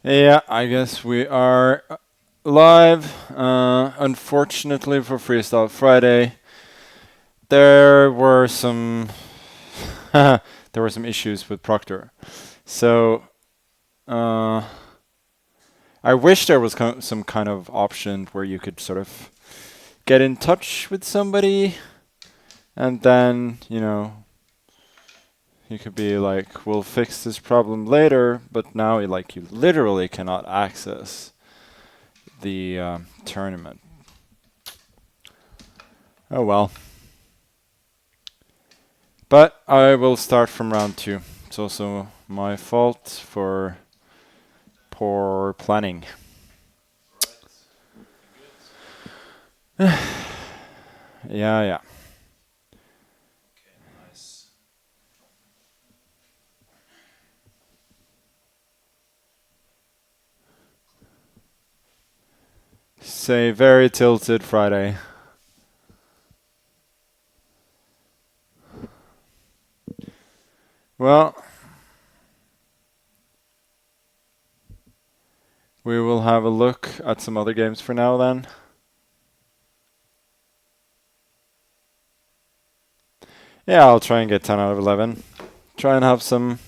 Yeah, I guess we are live. Unfortunately for Freestyle Friday, there were some there were some issues with Proctor. So uh, I wish there was some kind of option where you could sort of get in touch with somebody, and then you could be like, "We'll fix this problem later," but now you literally cannot access the tournament. Oh well. But I will start from round two. It's also my fault for poor planning. Yeah, yeah. Say very tilted Friday. Well, we will have a look at some other games for now then. Yeah, I'll try and get 10 out of 11. Try and have some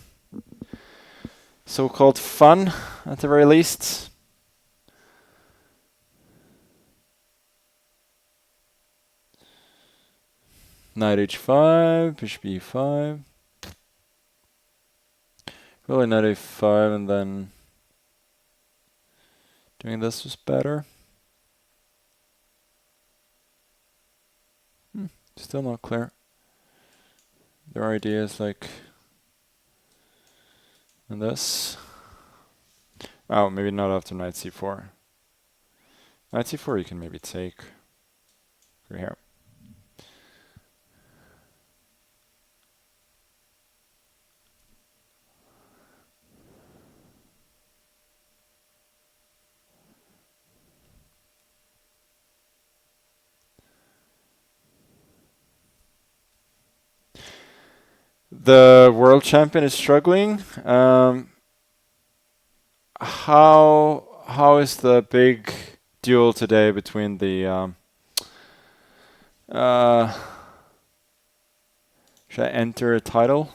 so-called fun at the very least. Knight h5, bishop e5. Really knight a5 and then doing this was better. Still not clear. There are ideas like in this. Oh, maybe not after knight c4. Knight c4 you can maybe take right here. The world champion is struggling. How is the big duel today between the should I enter a title?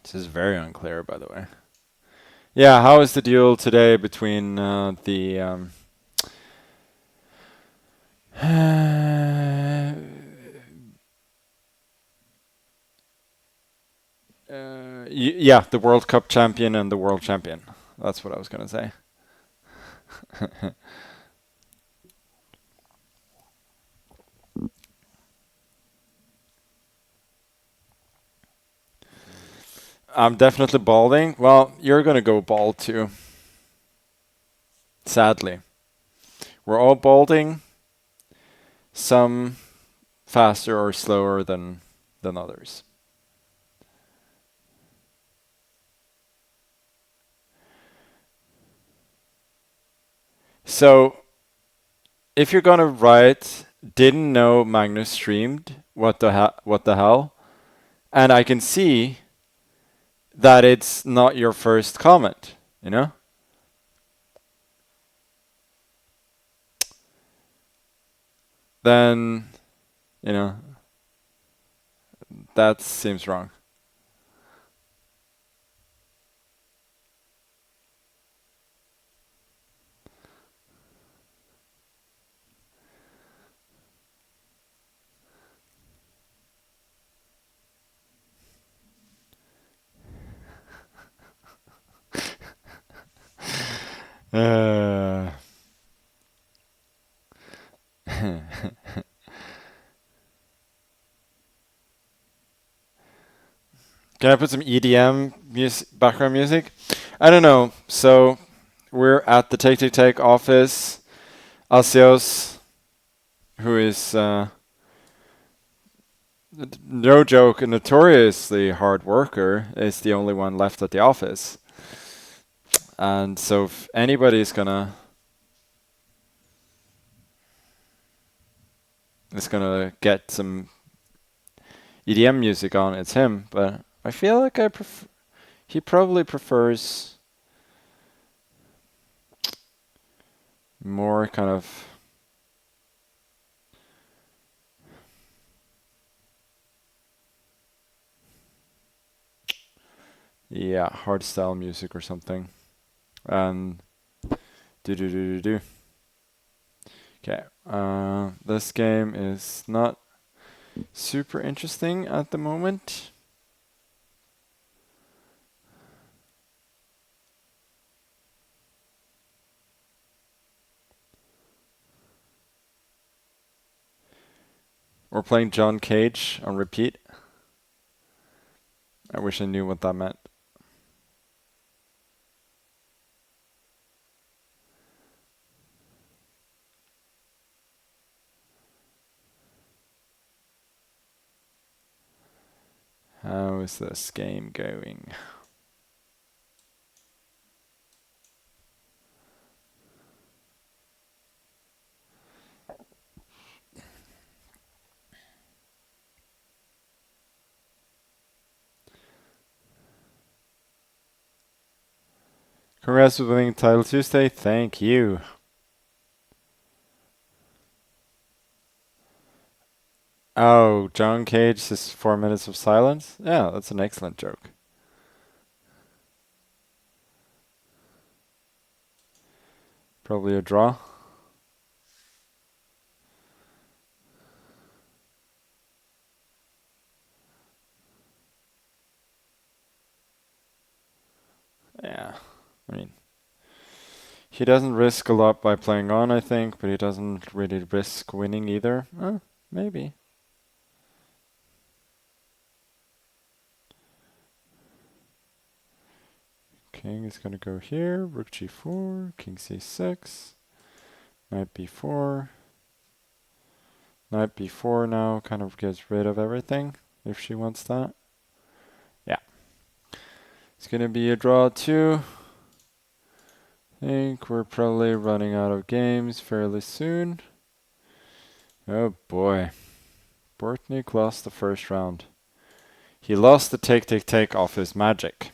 This is very unclear, by the way. Yeah, how is the duel today between the yeah, the World Cup champion and the world champion. That's what I was gonna say. I'm definitely balding. Well, you're gonna go bald too. Sadly, we're all balding. Some faster or slower than others. So, if you're gonna write, didn't know Magnus streamed, what the hell? And I can see that it's not your first comment, you know? Then, you know, that seems wrong. Uh, Can I put some EDM background music? I don't know. So we're at the Take office. Asios, who is no joke, a notoriously hard worker, is the only one left at the office. And so if anybody's gonna is gonna get some EDM music on, it's him. But I feel like he probably prefers more kind of hardstyle music or something. And do. Okay, this game is not super interesting at the moment. We're playing John Cage on repeat. I wish I knew what that meant. How is this game going? Congrats with winning Title Tuesday. Thank you. Oh, John Cage is 4 minutes of silence? Yeah, that's an excellent joke. Probably a draw. Yeah, I mean, he doesn't risk a lot by playing on, I think, but he doesn't really risk winning either. Maybe. King is going to go here. Rook g4, king c6, knight b4. Knight b4 now kind of gets rid of everything, if she wants that. Yeah. It's going to be a draw too. I think we're probably running out of games fairly soon. Oh boy. Bortnik lost the first round. He lost the take off his magic.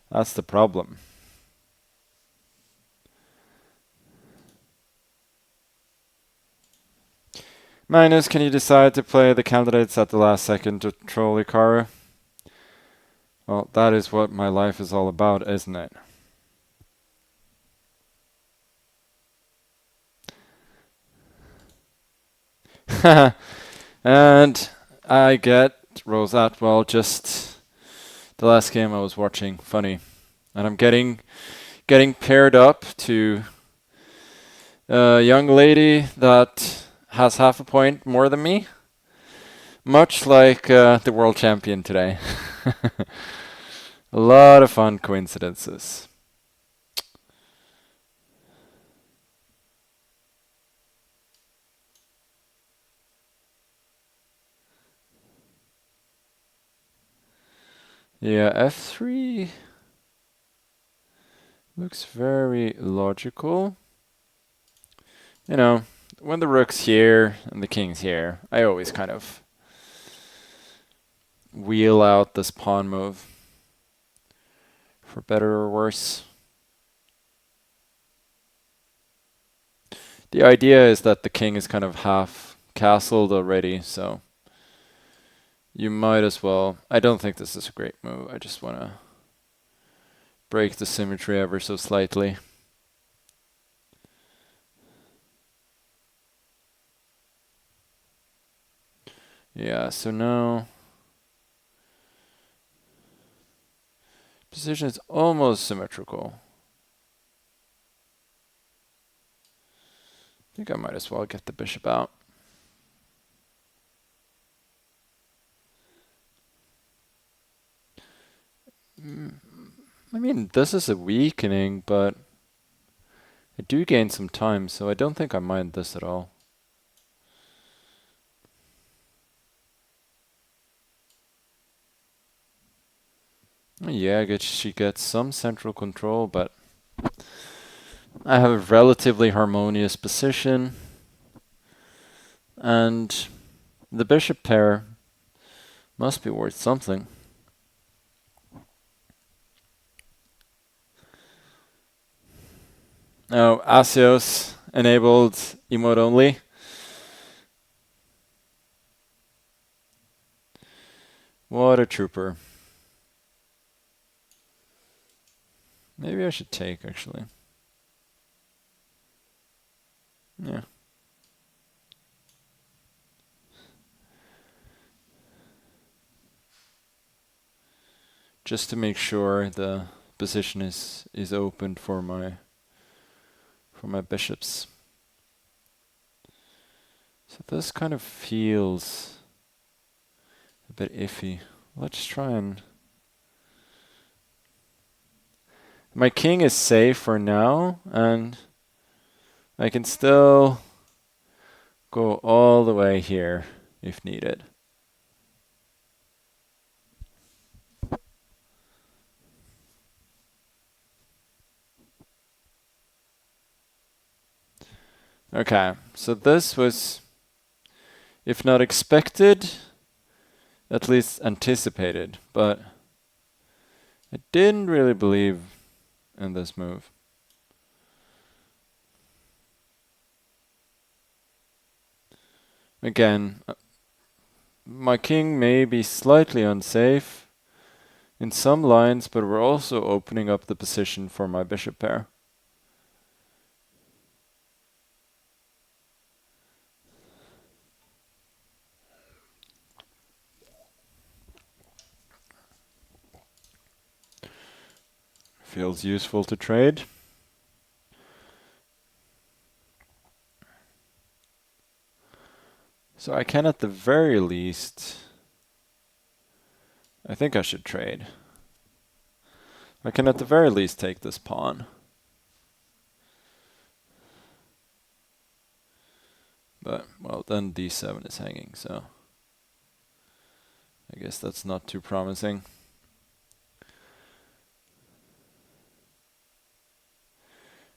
That's the problem. Magnus, can you decide to play the candidates at the last second to troll Ikaru? Well, that is what my life is all about, isn't it? And I get Rose Atwell, just the last game I was watching. Funny. And I'm getting paired up to a young lady that has half a point more than me. Much like the world champion today. A lot of fun coincidences. Yeah, f3 looks very logical. You know, when the rook's here and the king's here, I always kind of wheel out this pawn move, for better or worse. The idea is that the king is kind of half castled already, so you might as well. I don't think this is a great move. I just want to break the symmetry ever so slightly. Yeah, so now position is almost symmetrical. I think I might as well get the bishop out. I mean, this is a weakening, but I do gain some time, so I don't think I mind this at all. Yeah, I guess she gets some central control, but I have a relatively harmonious position. And the bishop pair must be worth something. Now, Asios enabled emote only. What a trooper. Maybe I should take, actually. Yeah. Just to make sure the position is open for my bishops. So this kind of feels a bit iffy. Let's try and... My king is safe for now, and I can still go all the way here if needed. Okay, so this was, if not expected, at least anticipated, but I didn't really believe in this move. Again, my king may be slightly unsafe in some lines, but we're also opening up the position for my bishop pair. Feels useful to trade. So I can at the very least, I think I should trade. I can at the very least take this pawn. But, well, then d7 is hanging, so I guess that's not too promising.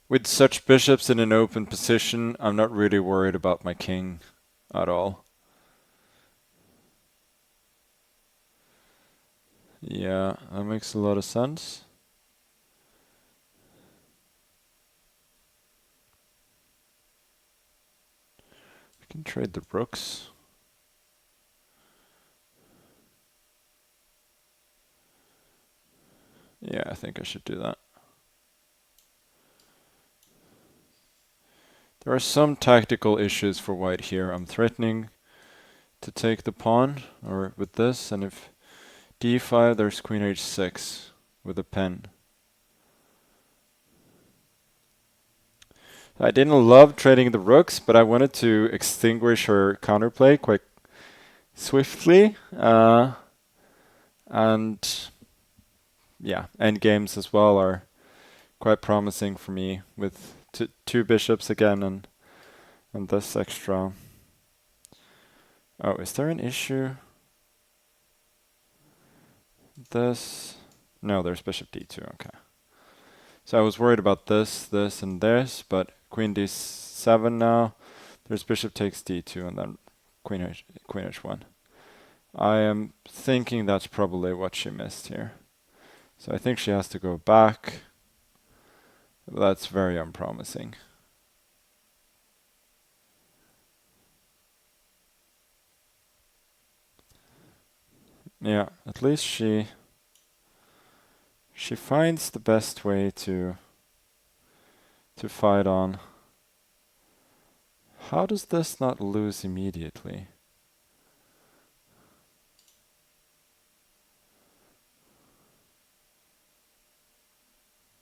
With such bishops in an open position, I'm not really worried about my king at all. Yeah, that makes a lot of sense. We can trade the rooks. Yeah, I think I should do that. There are some tactical issues for white here. I'm threatening to take the pawn, or with this, and if d5, there's queen h6 with a pen. I didn't love trading the rooks, but I wanted to extinguish her counterplay quite swiftly. And yeah, endgames as well are quite promising for me with two bishops again and this extra. Oh, is there an issue? This? No, there's bishop d2, okay. So I was worried about this, and this, but queen d7 now. There's bishop takes d2 and then queen h1. I am thinking that's probably what she missed here. So I think she has to go back. That's very unpromising. Yeah, at least she finds the best way to fight on. How does this not lose immediately?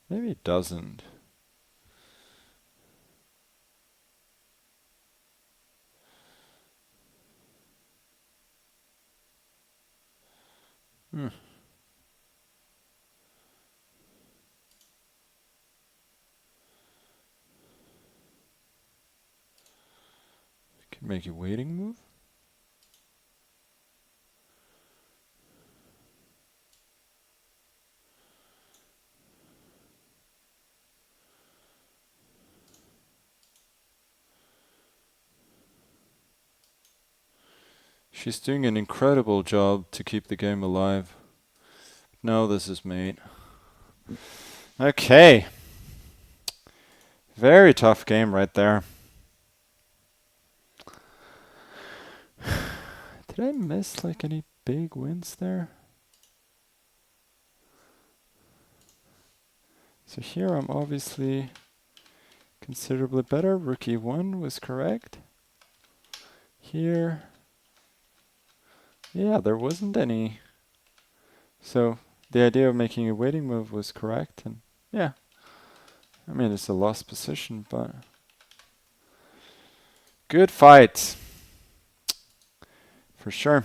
Maybe it doesn't. Hmm. Can make a waiting move. She's doing an incredible job to keep the game alive. No, this is mate. Okay. Very tough game right there. Did I miss like any big wins there? So here I'm obviously considerably better. Rookie 1 was correct. Here, yeah, there wasn't any. So the idea of making a waiting move was correct, and yeah. I mean, it's a lost position, but good fight. For sure.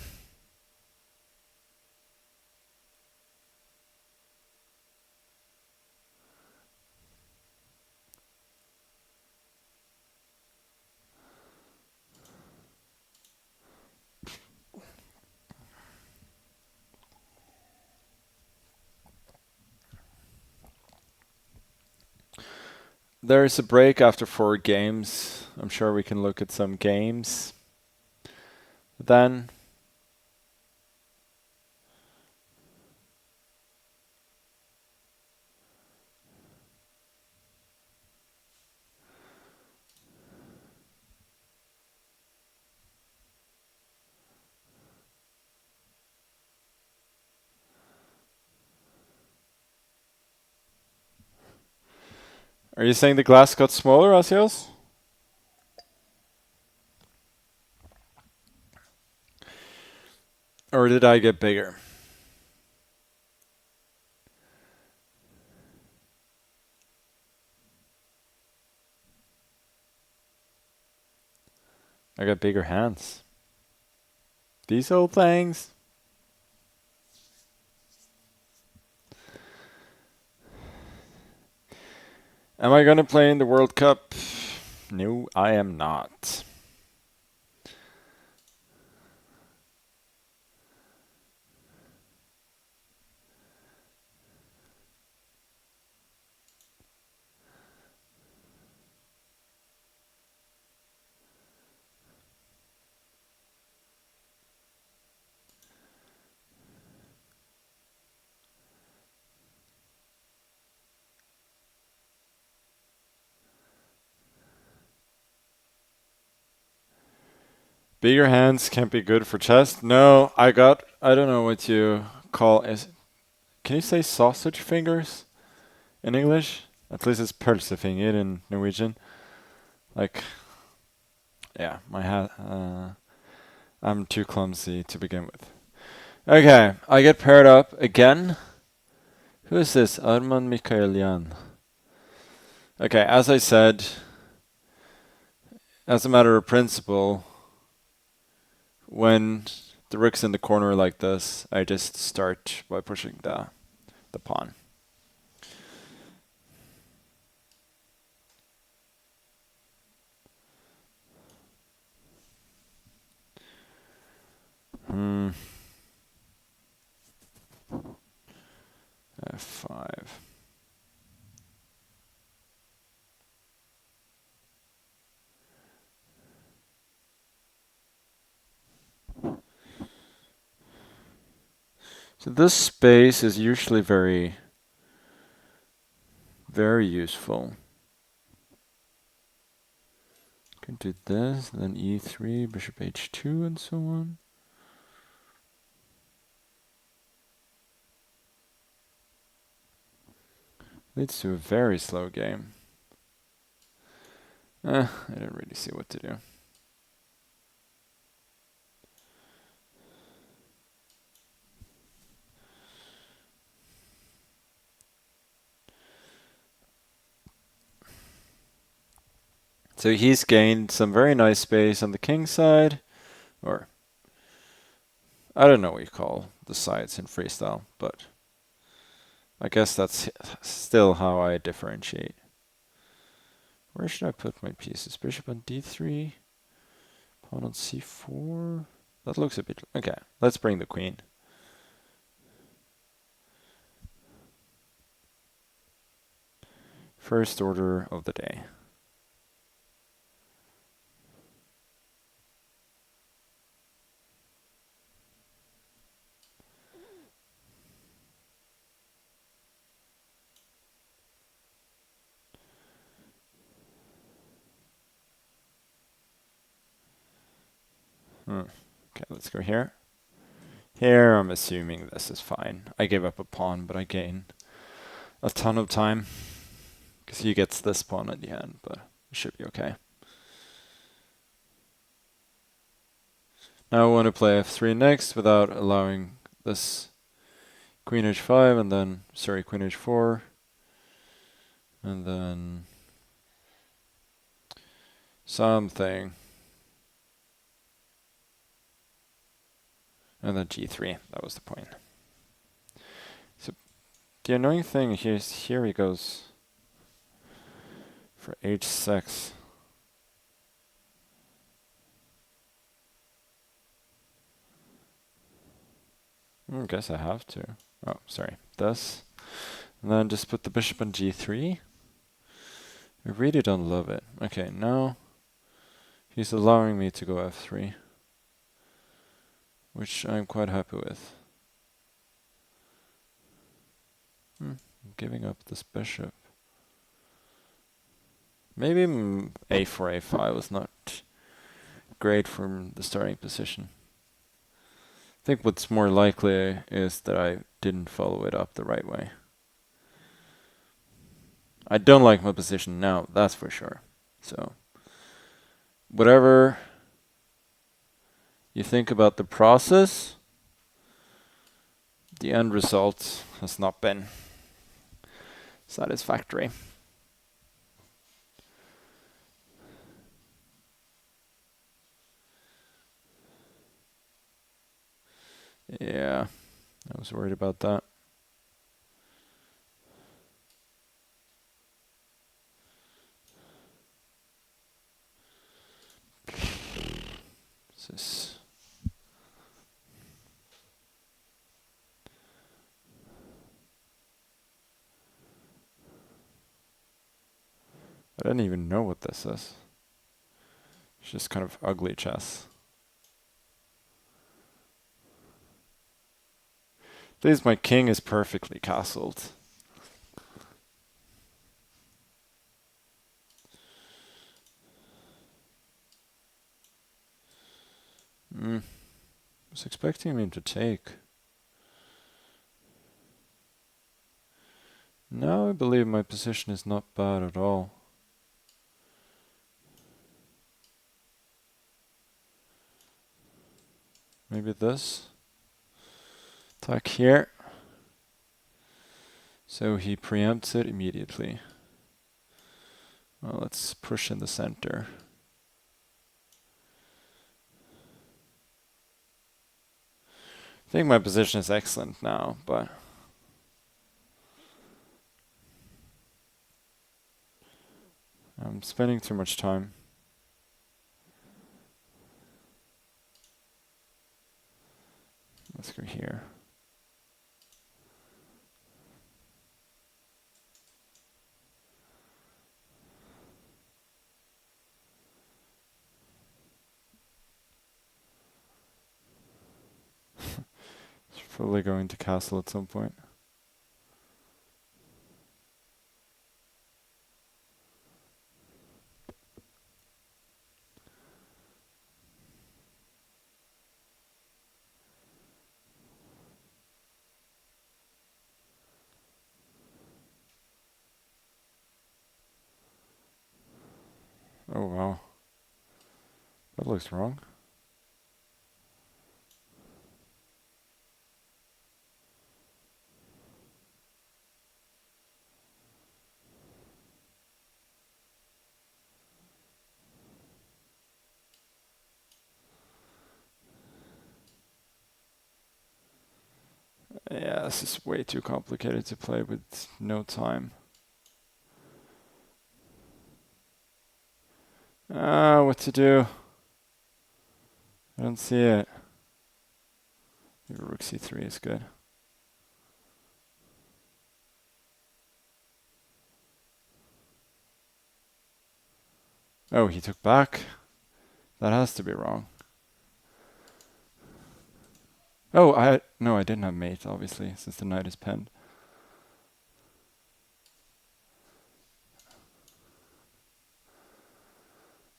There's a break after 4 games. I'm sure we can look at some games. Then are you saying the glass got smaller, Asios? Or did I get bigger? I got bigger hands. These old things. Am I gonna play in the World Cup? No, I am not. Bigger hands can't be good for chest. No, I don't know what you call is. Can you say sausage fingers in English? At least it's pølsefinger in Norwegian. Like, yeah, I'm too clumsy to begin with. Okay, I get paired up again. Who is this? Arman Mikaelian. Okay, as I said, as a matter of principle, when the rook's in the corner like this, I just start by pushing the pawn. F5. So this space is usually very, very useful. Can do this, then e3, bishop h2, and so on. Leads to a very slow game. I didn't really see what to do. So he's gained some very nice space on the king side, or I don't know what you call the sides in freestyle, but I guess that's still how I differentiate. Where should I put my pieces? Bishop on d3, pawn on c4. That looks a bit... Okay, let's bring the queen. First order of the day. Okay, let's go here. Here, I'm assuming this is fine. I gave up a pawn, but I gain a ton of time. Because he gets this pawn at the end, but it should be okay. Now I want to play f3 next without allowing this queen h5 and then, sorry, queen h4. And then something. And then g3, that was the point. So the annoying thing is here he goes for h6. I guess I have to. Oh, sorry, this. And then just put the bishop on g3. I really don't love it. Okay, now he's allowing me to go f3, which I'm quite happy with. I'm giving up this bishop. Maybe a4, a5 was not great from the starting position. I think what's more likely is that I didn't follow it up the right way. I don't like my position now, that's for sure. So, whatever you think about the process, the end result has not been satisfactory. Yeah, I was worried about that. This I don't even know what this is. It's just kind of ugly chess. At least my king is perfectly castled. I was expecting him to take. Now I believe my position is not bad at all. Maybe this. Attack here. So he preempts it immediately. Well, let's push in the center. I think my position is excellent now, but I'm spending too much time. Let's go here. It's probably going to castle at some point. Oh wow. That looks wrong. Yeah, this is way too complicated to play with no time. What to do? I don't see it. Maybe rook c3 is good. Oh, he took back? That has to be wrong. Oh, no, I didn't have mate, obviously, since the knight is penned.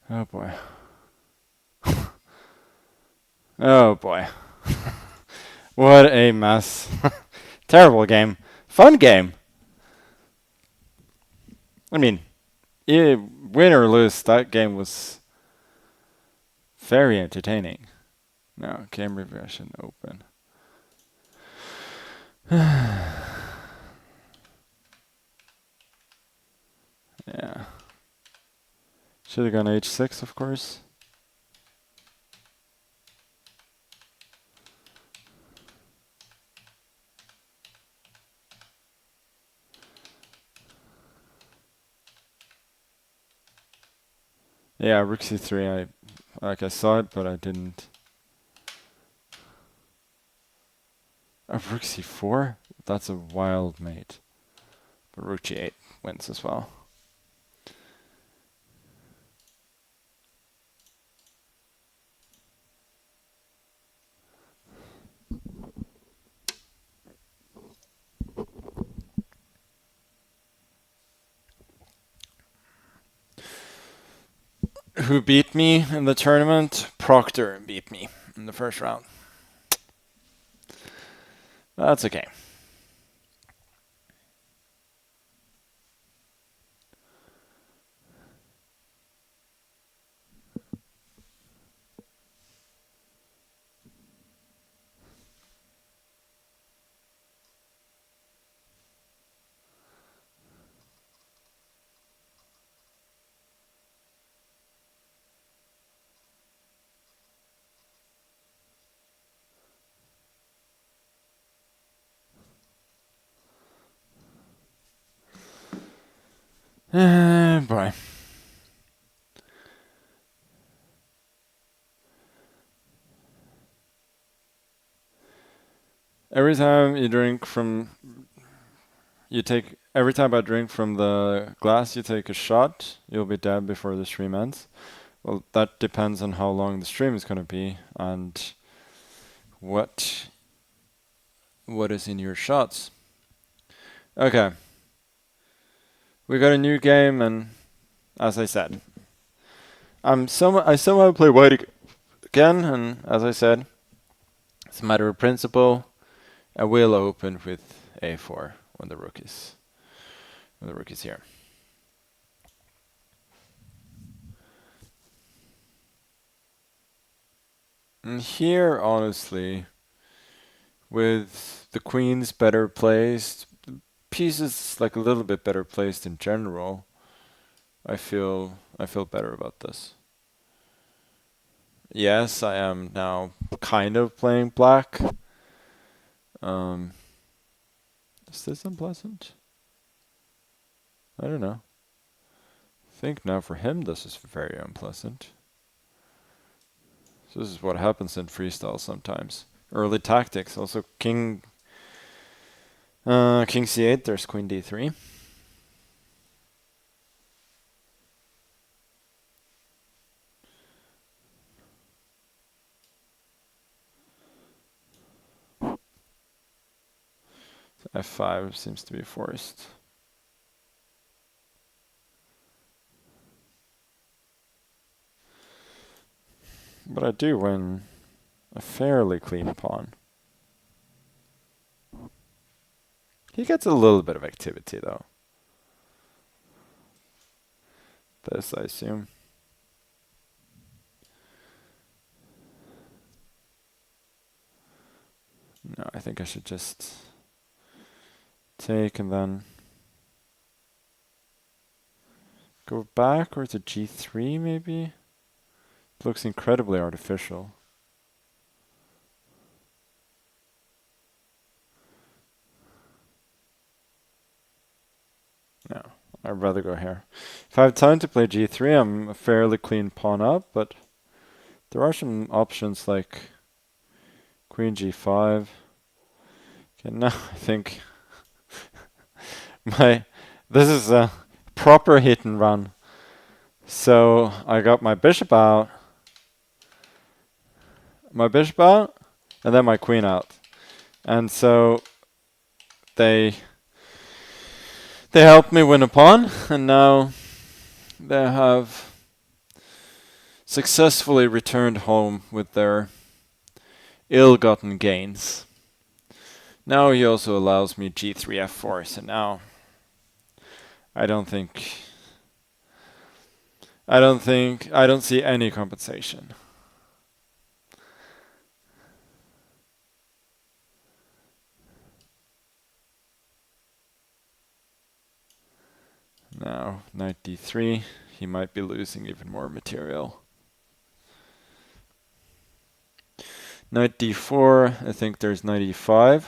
Oh boy. Oh boy. What a mess. Terrible game. Fun game. I mean, win or lose, that game was very entertaining. No, game review I shouldn't open. Yeah. Should have gone h6, of course. Yeah, rook c3. I saw it, but I didn't. Rook c4? That's a wild mate. But rook g8 wins as well. Who beat me in the tournament? Proctor beat me in the first round. That's okay. Boy. Every time you drink from, every time I drink from the glass, you take a shot. You'll be dead before the stream ends. Well, that depends on how long the stream is going to be and what is in your shots. Okay. We got a new game, and as I said, I somehow play white again, and as I said, it's a matter of principle. I will open with a4 when the rook is here. And here, honestly, with the queens better placed, pieces like a little bit better placed in general, I feel better about this. Yes, I am now kind of playing black. Is this unpleasant? I don't know. I think now for him this is very unpleasant. So this is what happens in freestyle sometimes. Early tactics. Also king c8, there's queen d3. F5 seems to be forced. But I do win a fairly clean pawn. He gets a little bit of activity though. This, I assume. No, I think I should just take and then go back or to g3 maybe? It looks incredibly artificial. No, I'd rather go here. If I have time to play g3, I'm a fairly clean pawn up, but there are some options like queen g5. Okay, now I think this is a proper hit and run. So I got my bishop out, and then my queen out. And so they helped me win a pawn, and now they have successfully returned home with their ill-gotten gains. Now he also allows me g3 f4, so now I don't see any compensation. Now, knight d3, he might be losing even more material. Knight d4, I think there's knight e5.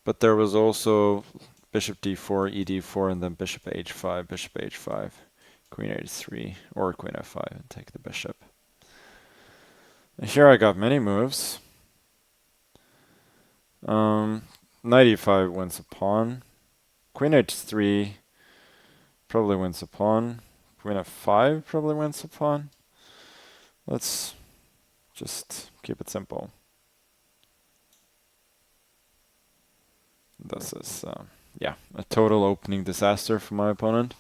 But there was also bishop d4, e d4, and then bishop h5, queen h3, or queen f5, and take the bishop. And here I got many moves. Knight e5 wins a pawn. Queen h3 probably wins a pawn. Queen f5 probably wins a pawn. Let's just keep it simple. This is, yeah, a total opening disaster for my opponent.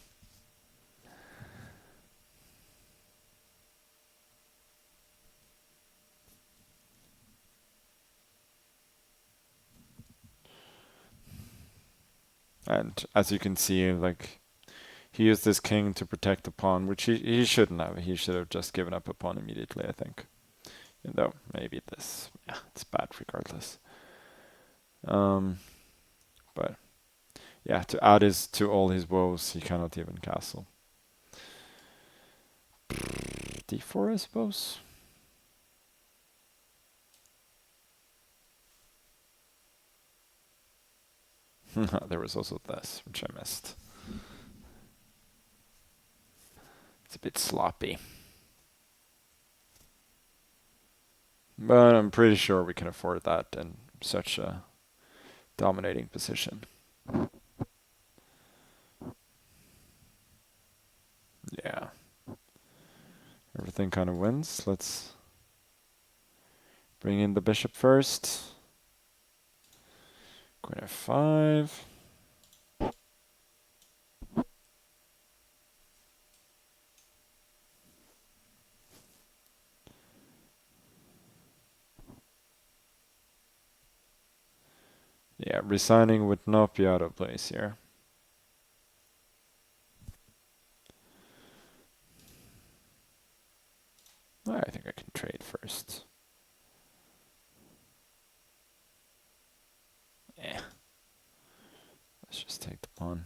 And as you can see, like, he used this king to protect the pawn, which he shouldn't have. He should have just given up a pawn immediately, I think. Even though maybe this, yeah, it's bad regardless. But yeah, to add to all his woes, he cannot even castle. d4, I suppose. There was also this, which I missed. It's a bit sloppy. But I'm pretty sure we can afford that in such a dominating position. Yeah. Everything kind of wins. Let's bring in the bishop first. Queen f5. Yeah, resigning would not be out of place here. I think I can trade first. Yeah. Let's just take the pawn.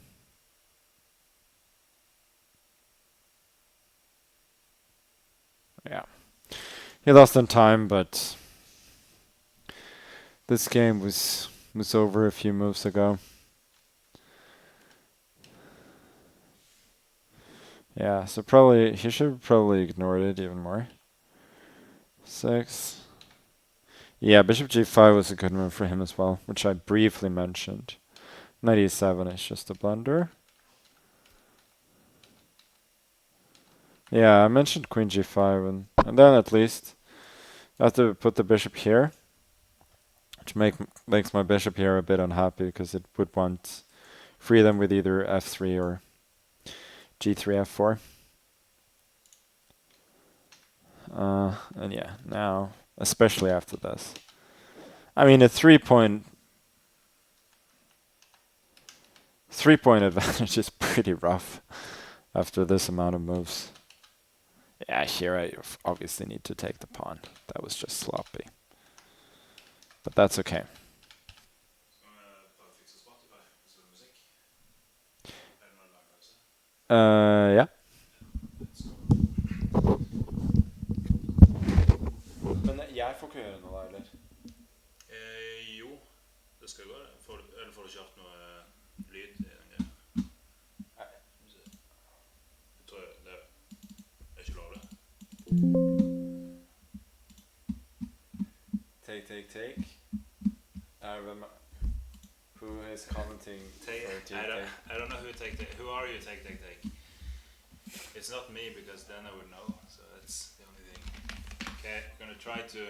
Yeah. He lost on time, but this game was over a few moves ago. Yeah, so probably he should have probably ignored it even more. 6. Yeah, bishop g5 was a good move for him as well, which I briefly mentioned. Knight e7 is just a blunder. Yeah, I mentioned queen g5, and then at least I have to put the bishop here, which makes my bishop here a bit unhappy because it would want freedom with either f3 or g3 f4. And yeah, now, especially after this. I mean, a 3-point advantage is pretty rough after this amount of moves. Yeah, here I obviously need to take the pawn. That was just sloppy. But that's okay. Yeah. Men jeg får ikke høre noe der, eller? Jo, det skal gå. Eller får du kjørt noe lyd i den greia? Nei. Jeg tror det er ikke lov det. Take. Who is commenting? I don't know who take. Who are you take? It's not me because then I would know. So that's the only thing. Okay, I'm gonna try to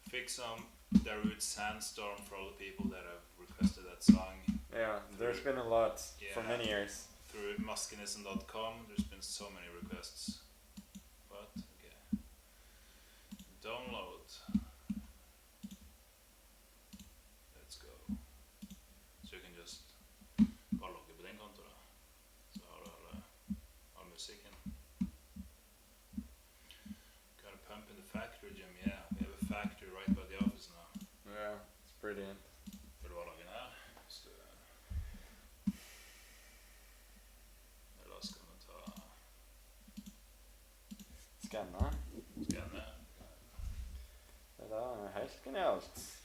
fix some Darude Sandstorm for all the people that have requested that song. Yeah, there's been a lot for many years. Through muskinison.com, there's been so many requests. But okay, download. factory right by the office now. Ja, it's brilliant. Vill du vara lagen här? Eller ska man ta... Skanna. Skanna. Det där är helt genialt.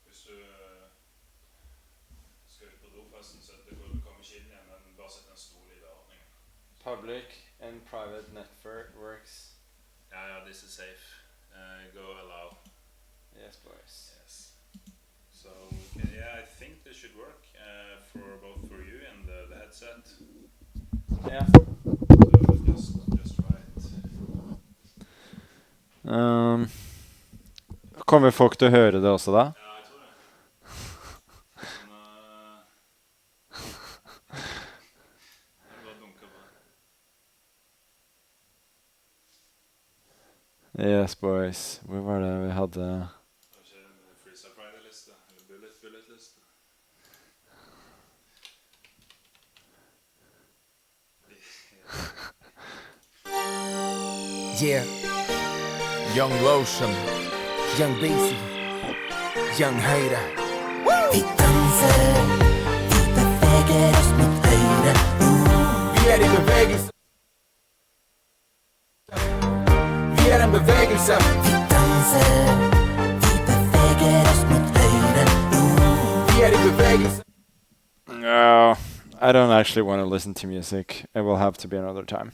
Hvis du skal ut på dofasten, så det kommer ikke inn igjen, men bare sett en stol i døråpningen. Public and private networks. Ja, this is safe. Go allow. Yes, boys. Yes. So, okay, yeah, I think this should work for both for you and the headset. Yeah. So just try it. Kommer folk til å høre det også da? Ja, jeg tror det. Men, jeg bare dunker på det. Yes, boys. Hvor var det vi hadde? Det var ikke en Freestyle Friday-liste, eller bullet-liste. Yeah, Young Lotion, Young Basie, Young Hater. Vi danser, vi beveger oss mot høyre. Vi är i bevegelse. Vi är en bevegelse. Vi danser, vi beveger oss mot høyre. Vi är i bevegelse. No, I don't actually want to listen to music. It will have to be another time.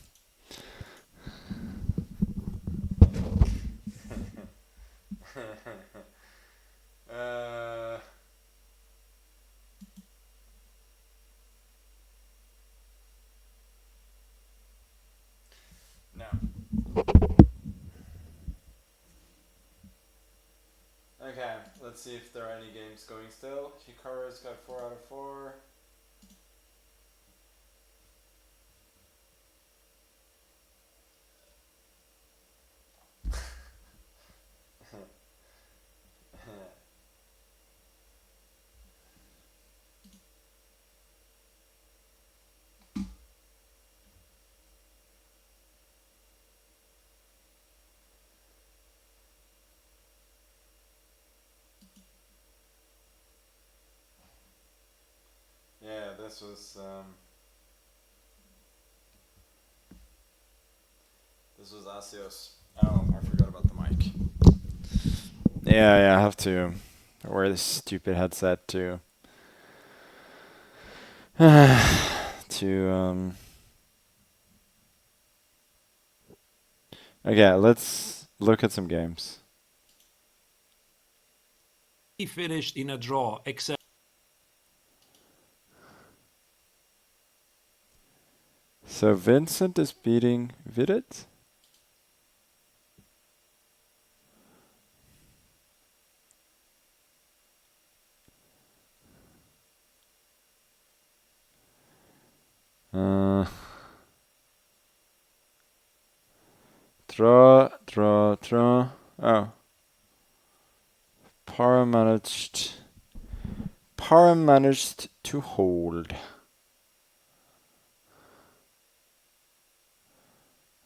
No. Okay, let's see if there are any games going still. Hikaru's got 4 out of 4. Yeah, this was Asios. Oh, I forgot about the mic. Yeah, I have to wear this stupid headset to Okay, let's look at some games. He finished in a draw, except So Vincent is beating Vidit? Draw. Oh. Para managed to hold.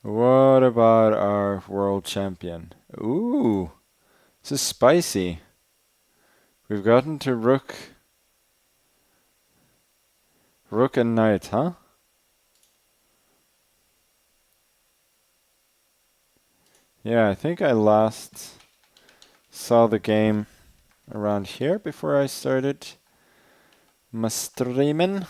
What about our world champion? Ooh, this is spicy. We've gotten to rook and knight, huh? Yeah, I think I last saw the game around here before I started my streaming.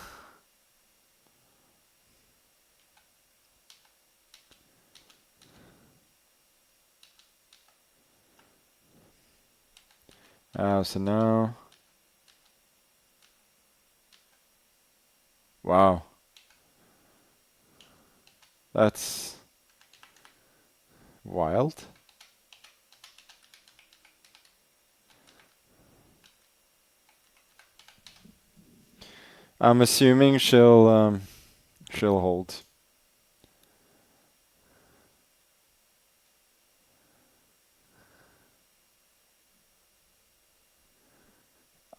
So now... Wow. That's wild. I'm assuming she'll hold.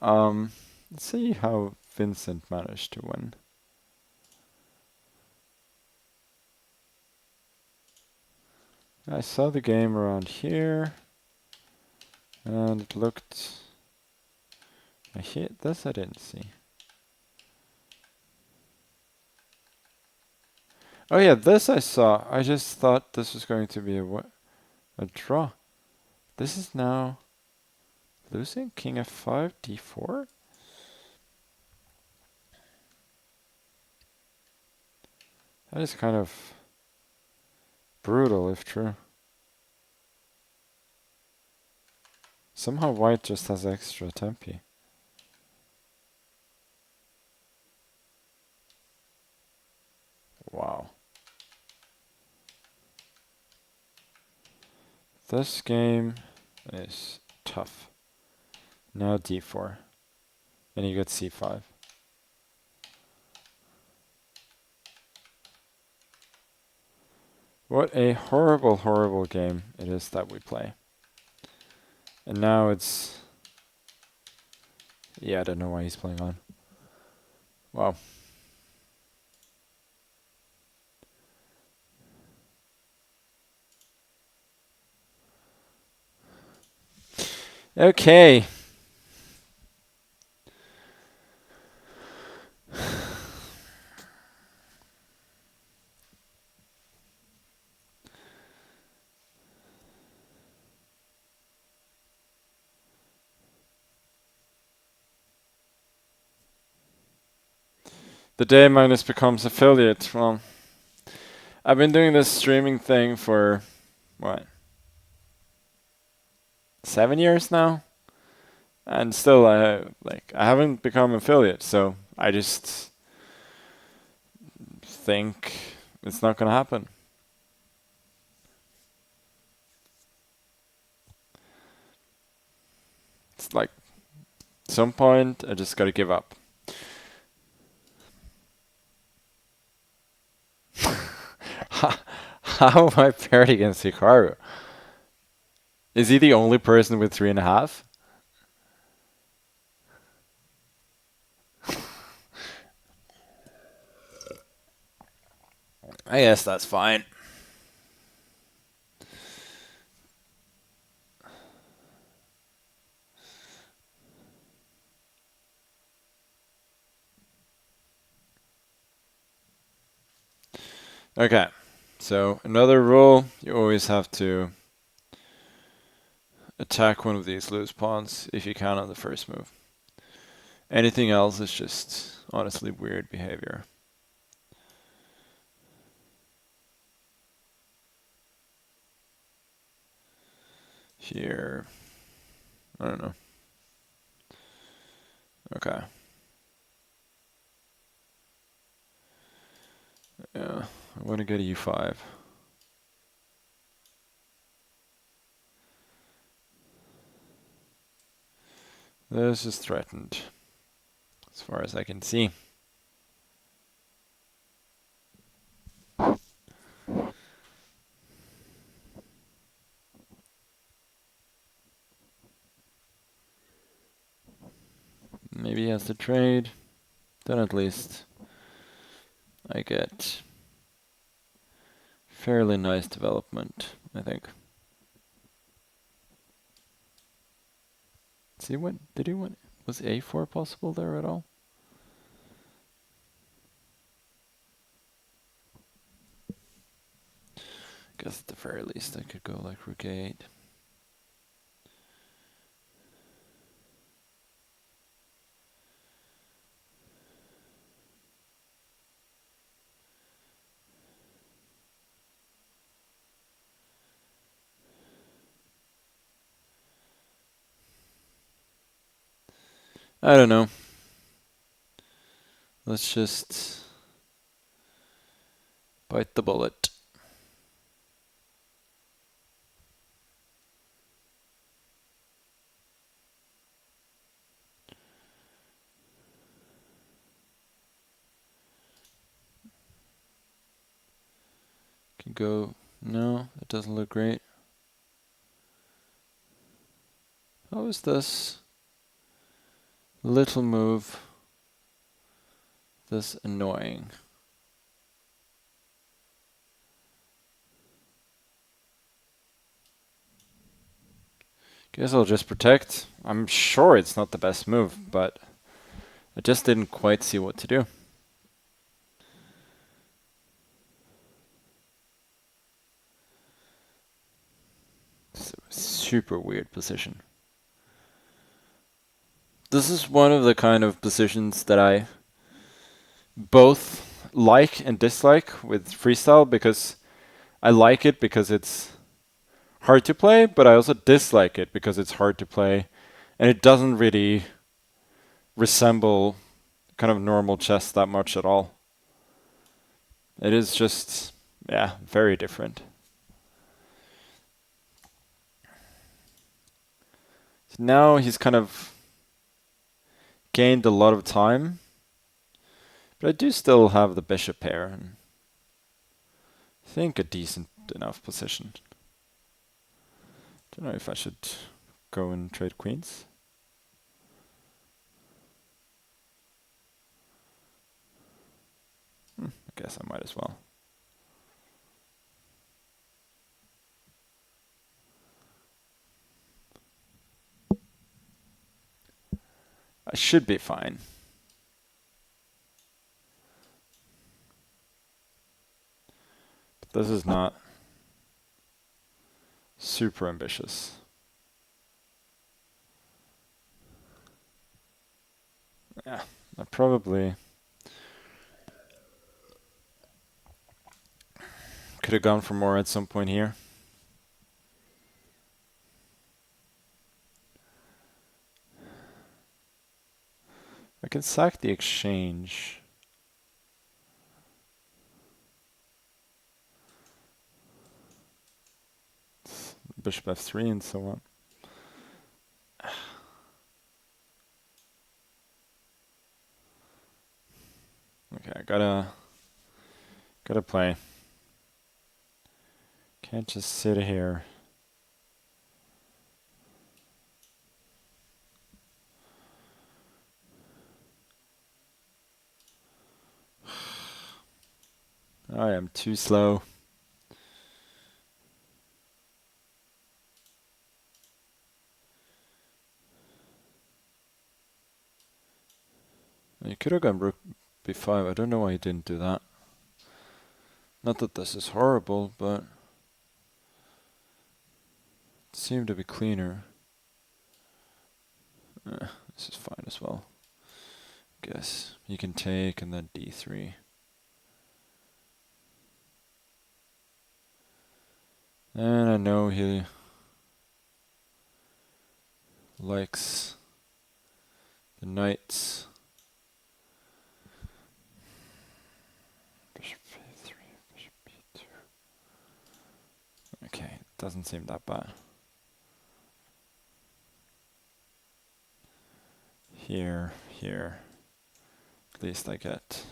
Let's see how Vincent managed to win. I saw the game around here, and it looked... This I didn't see. Oh yeah, this I saw. I just thought this was going to be a draw. This is now losing. King f5, d4. That is kind of brutal if true. Somehow white just has extra tempi. Wow. This game is tough. Now d4. And you get c5. What a horrible, horrible game it is that we play. And now it's... Yeah, I don't know why he's playing on. Wow. Okay. The day Magnus becomes affiliate. Well, I've been doing this streaming thing for, what, 7 years now? And still, I haven't become affiliate, so I just think it's not gonna happen. It's like, at some point, I just gotta give up. How am I paired against Hikaru? Is he the only person with 3.5? I guess that's fine. Okay, so another rule, you always have to attack one of these loose pawns if you can on the first move. Anything else is just honestly weird behavior. Here, I don't know. Okay. Yeah, I want to get a u5. This is threatened, as far as I can see. Maybe he has to trade. Then at least I get fairly nice development, I think. See what did he win? Was a4 possible there at all? Guess at the very least I could go like rook a8. I don't know. Let's just bite the bullet. Can go. No, that doesn't look great. How is this? Little move. This annoying. Guess I'll just protect. I'm sure it's not the best move, but I just didn't quite see what to do. It's a super weird position. This is one of the kind of positions that I both like and dislike with freestyle, because I like it because it's hard to play, but I also dislike it because it's hard to play and it doesn't really resemble kind of normal chess that much at all. It is just, yeah, very different. So now he's kind of gained a lot of time, but I do still have the bishop pair and I think a decent enough position. Don't know if I should go and trade queens. I guess I might as well. I should be fine. But this is not super ambitious. Yeah, I probably could have gone for more at some point here. I can sack the exchange. Bishop f3 and so on. Okay, I gotta play. Can't just sit here. I am too slow. You could have gone rook b5. I don't know why you didn't do that. Not that this is horrible, but it seemed to be cleaner. This is fine as well. Guess you can take and then d3. And I know he likes the knights. Bishop a3, bishop b2. Okay, doesn't seem that bad. Here. At least I get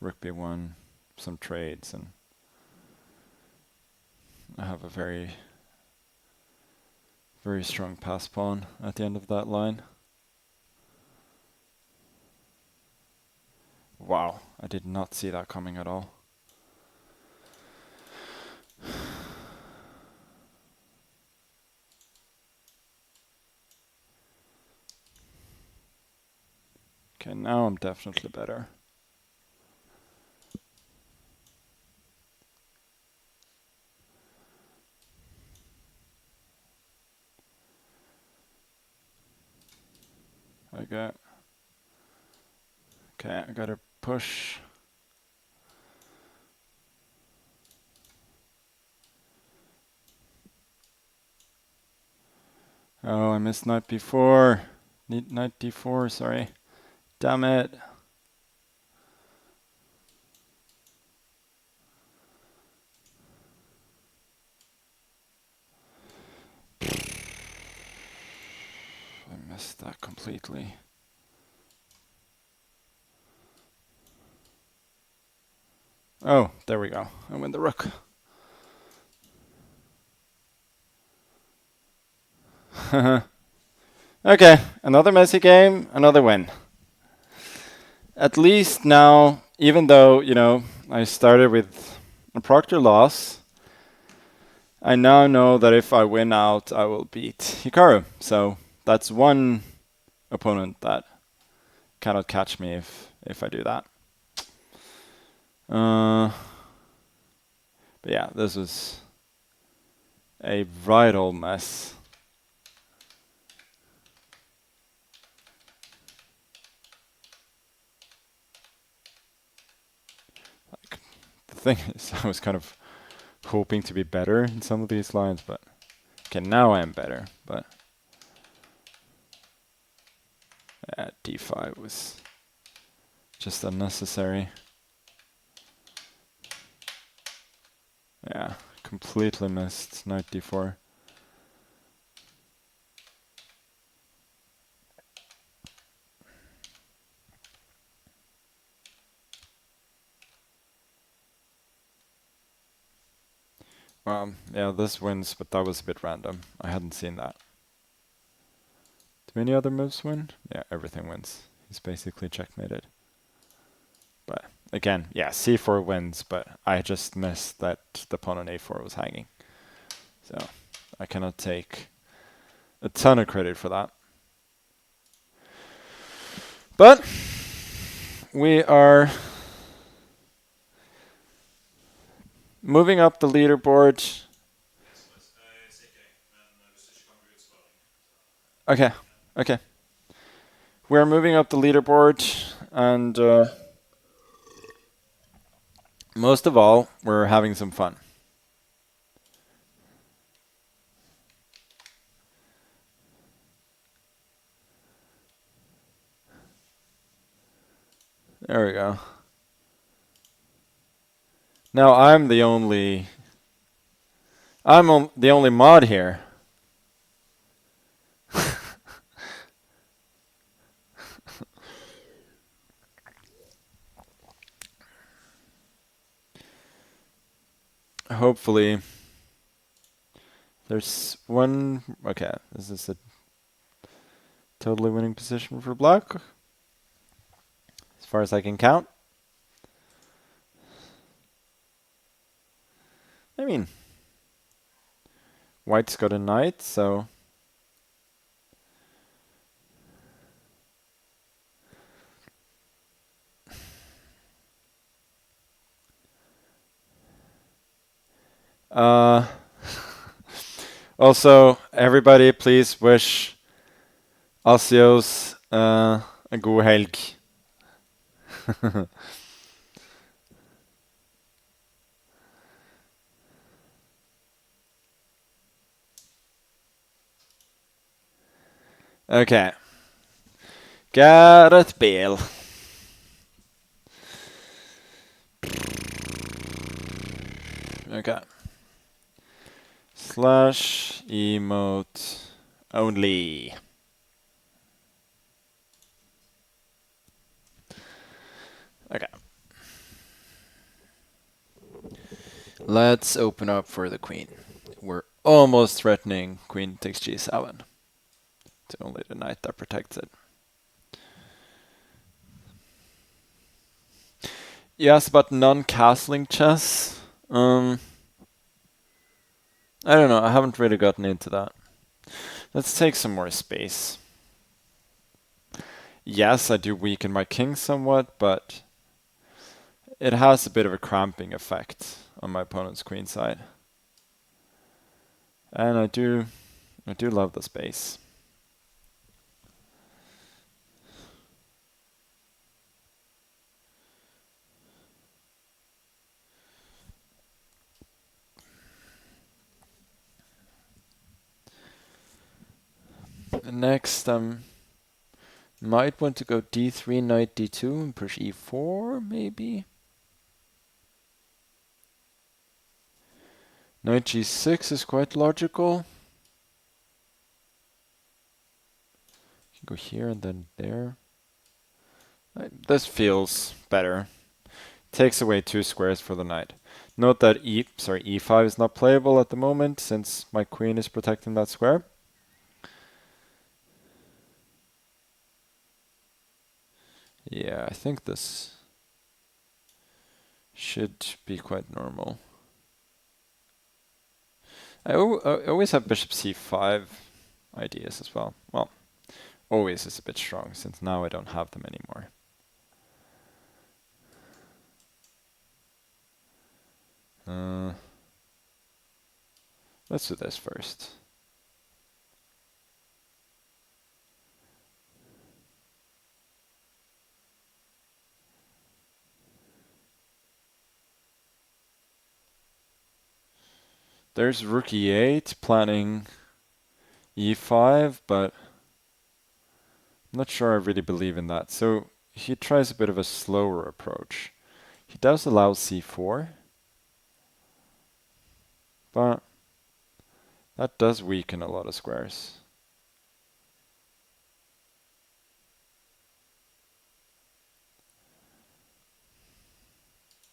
rook b1, some trades, and I have a very, very strong pass pawn at the end of that line. Wow, I did not see that coming at all. Okay, now I'm definitely better. I gotta push. Oh, I missed knight b4. Need knight d4, sorry. Damn it. I missed that completely. Oh, there we go. I win the rook. Okay, another messy game, another win. At least now, even though, you know, I started with a Proctor loss, I now know that if I win out, I will beat Hikaru. So that's one opponent that cannot catch me if I do that. But yeah, this was a right old mess. Like, the thing is, I was kind of hoping to be better in some of these lines, but okay, now I am better. But yeah, d5 was just unnecessary. Yeah, completely missed knight d4. Yeah, this wins, but that was a bit random. I hadn't seen that. Do any other moves win? Yeah, everything wins. He's basically checkmated. But again, yeah, c4 wins, but I just missed that the pawn on a4 was hanging. So I cannot take a ton of credit for that. But we are moving up the leaderboard. Okay, okay. We're moving up the leaderboard, and most of all, we're having some fun. There we go. Now I'm the only mod here. Hopefully there's one. Okay, this is a totally winning position for black, as far as I can count. I mean, white's got a knight, so also, everybody, please wish Asios a god helg. Okay. Gareth Bale. Okay. Slash emote only. Okay. Let's open up for the queen. We're almost threatening queen takes g7. It's only the knight that protects it. You asked about non-castling chess. I don't know, I haven't really gotten into that. Let's take some more space. Yes, I do weaken my king somewhat, but it has a bit of a cramping effect on my opponent's queen side. And I do love the space. Next, might want to go d3, knight d2, and push e4, maybe. Knight g6 is quite logical. You can go here and then there. This feels better. Takes away 2 squares for the knight. Note that e5 is not playable at the moment since my queen is protecting that square. Yeah, I think this should be quite normal. I always have bishop c5 ideas as well. Well, always is a bit strong, since now I don't have them anymore. Let's do this first. There's rook e8 planning e5, but I'm not sure I really believe in that. So he tries a bit of a slower approach. He does allow c4, but that does weaken a lot of squares.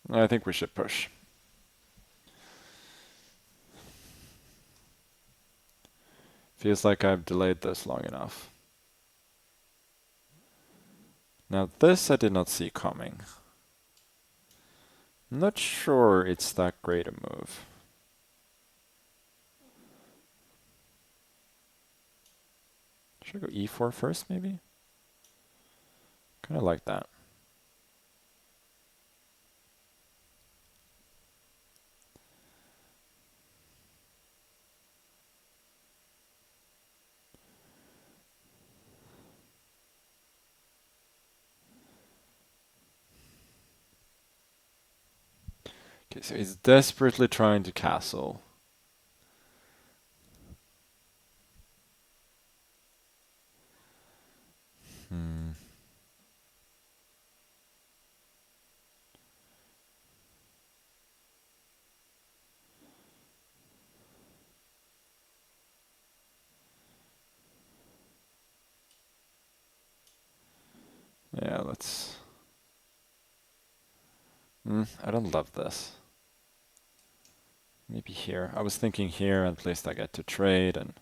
I think we should push. Feels like I've delayed this long enough. Now this I did not see coming. I'm not sure it's that great a move. Should I go e4 first, maybe? Kind of like that. Okay, so he's desperately trying to castle. Yeah, let's... I don't love this. Maybe here. I was thinking here, at least I get to trade, and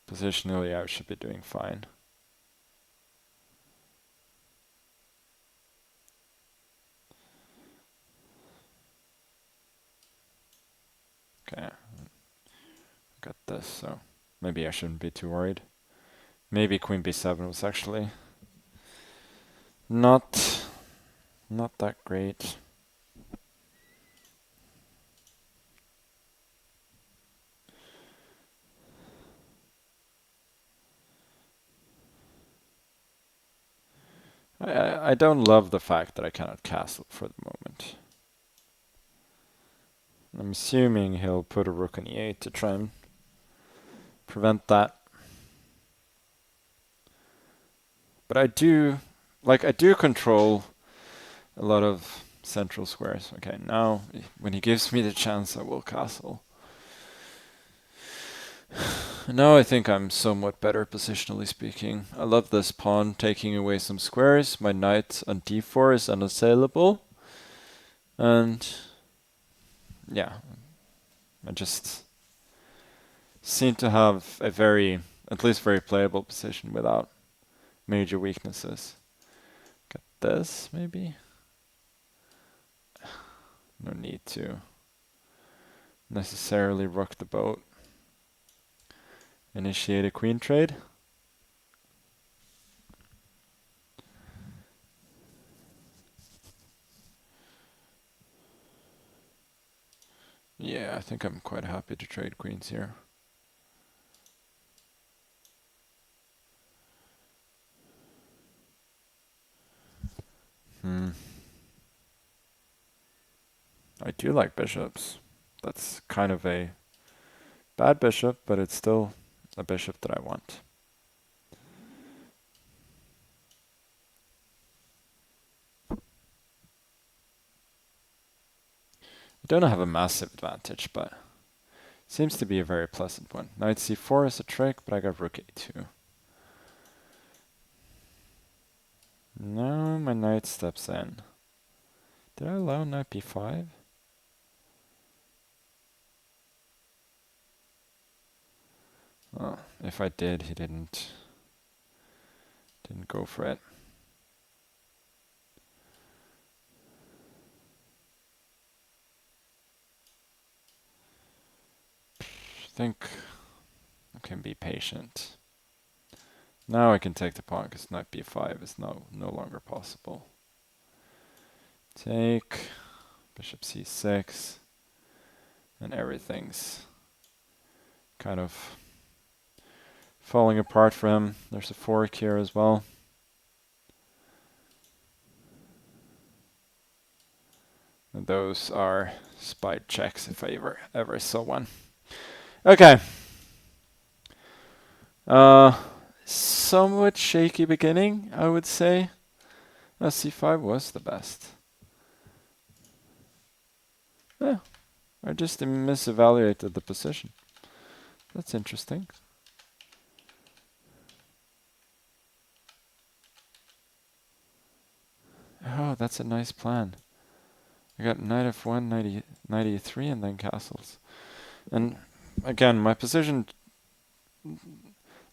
positionally I should be doing fine. Okay. Got this, so maybe I shouldn't be too worried. Maybe queen b7 was actually not that great. I don't love the fact that I cannot castle for the moment. I'm assuming he'll put a rook on e8 to try and prevent that. But I do control a lot of central squares. Okay, now when he gives me the chance, I will castle. Now I think I'm somewhat better positionally speaking. I love this pawn taking away some squares. My knight on d4 is unassailable. And yeah, I just seem to have a very, at least very playable position without major weaknesses. Got this, maybe? No need to necessarily rock the boat. Initiate a queen trade. Yeah, I think I'm quite happy to trade queens here. I do like bishops. That's kind of a bad bishop, but it's still a bishop that I want. I don't have a massive advantage, but seems to be a very pleasant one. Knight c4 is a trick, but I got rook a2. Now my knight steps in. Did I allow knight b5? Oh, if I did, he didn't go for it. think I can be patient. Now I can take the pawn because knight b5 is no longer possible. Take, bishop c6, and everything's kind of falling apart for him. There's a fork here as well. And those are spite checks if I ever saw one. Okay. Somewhat shaky beginning, I would say. c5 was the best. Yeah, I just misevaluated the position. That's interesting. Oh, that's a nice plan. I got knight f1, knight e3, and then castles. And again, my position,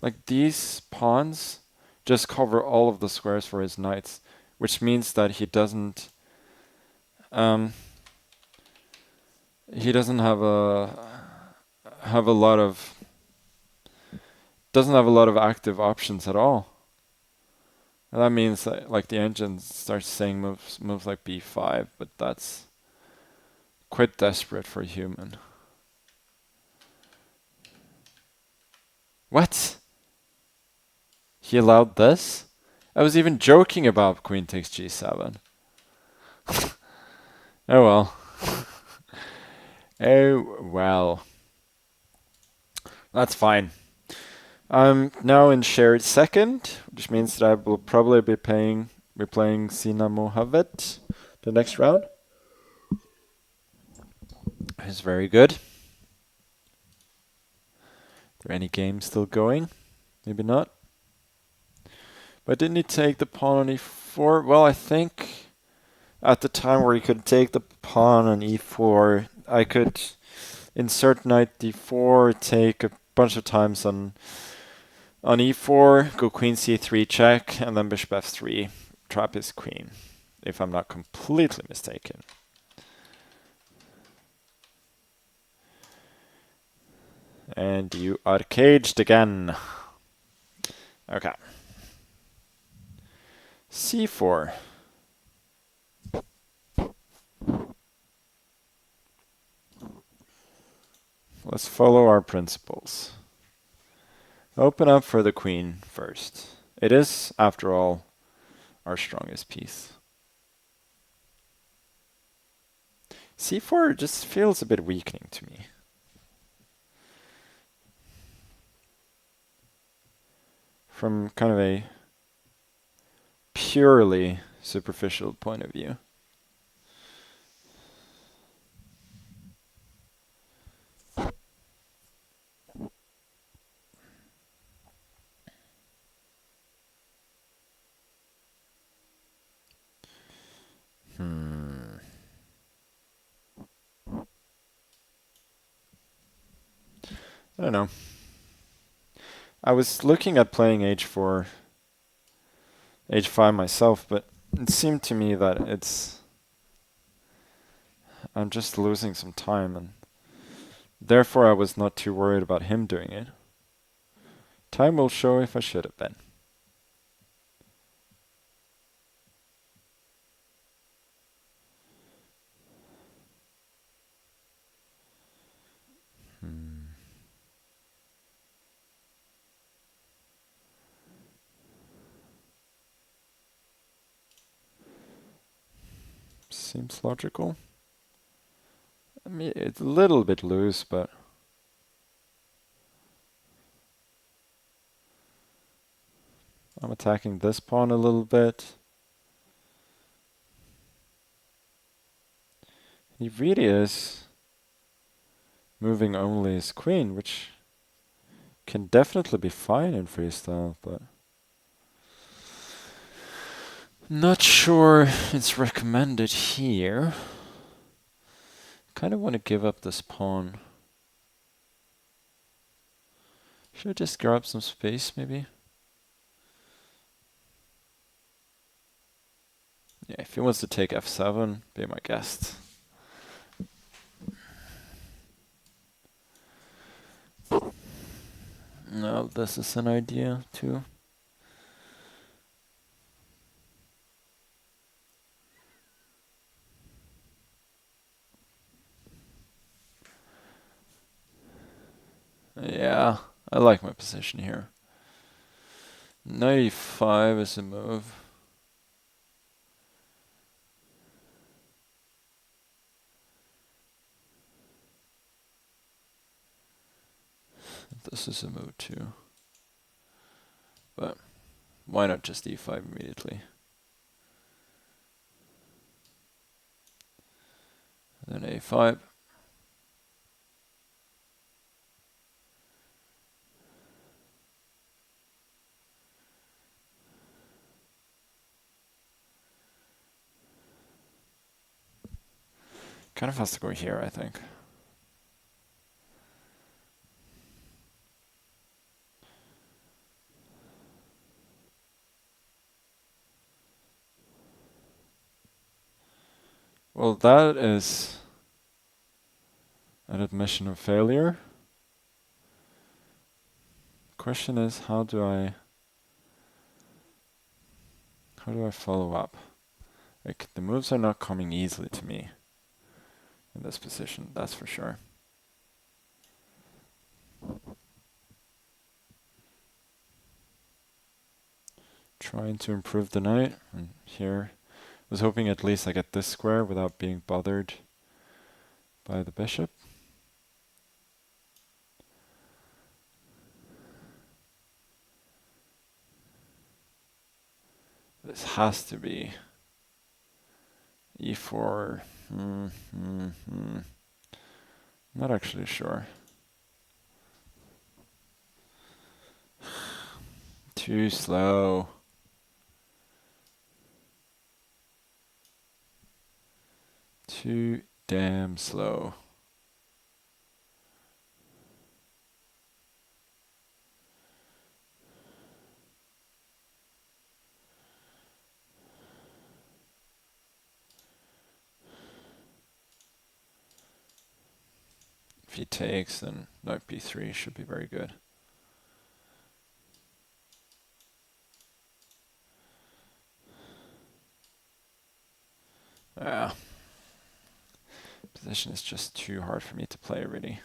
like these pawns, just cover all of the squares for his knights, which means that he doesn't have a lot of active options at all. And that means that like the engine starts saying moves like b5, but that's quite desperate for a human. What? He allowed this? I was even joking about queen takes g7. Oh well. Oh well. That's fine. I'm now in shared second, which means that I will probably be playing Sina Mohamed the next round. It's very good. Are there any games still going? Maybe not. But didn't he take the pawn on e4? Well, I think at the time where he could take the pawn on e4, I could insert knight d4, take a bunch of times on e4, go queen c3 check, and then bishop f3, trap his queen, if I'm not completely mistaken. And you are caged again. Okay. c4. Let's follow our principles. Open up for the queen first. It is, after all, our strongest piece. c4 just feels a bit weakening to me. From kind of a purely superficial point of view. I don't know. I was looking at playing h4, h5 myself, but it seemed to me that I'm just losing some time, and therefore I was not too worried about him doing it. Time will show if I should have been. Seems logical. I mean, it's a little bit loose, but I'm attacking this pawn a little bit. He really is moving only his queen, which can definitely be fine in freestyle, but not sure it's recommended here. Kind of want to give up this pawn. Should I just grab some space, maybe? Yeah, if he wants to take f7, be my guest. Well, this is an idea too. Yeah, I like my position here. Knight e5 is a move. This is a move too. But why not just e5 immediately? Then a5. Kind of has to go here, I think. Well, that is an admission of failure. Question is, how do I follow up? Like, the moves are not coming easily to me in this position, that's for sure. Trying to improve the knight, and here was hoping at least I get this square without being bothered by the bishop. This has to be e4. Not actually sure. Too slow. Too damn slow. If he takes, then knight b3 should be very good. Yeah. Position is just too hard for me to play, really.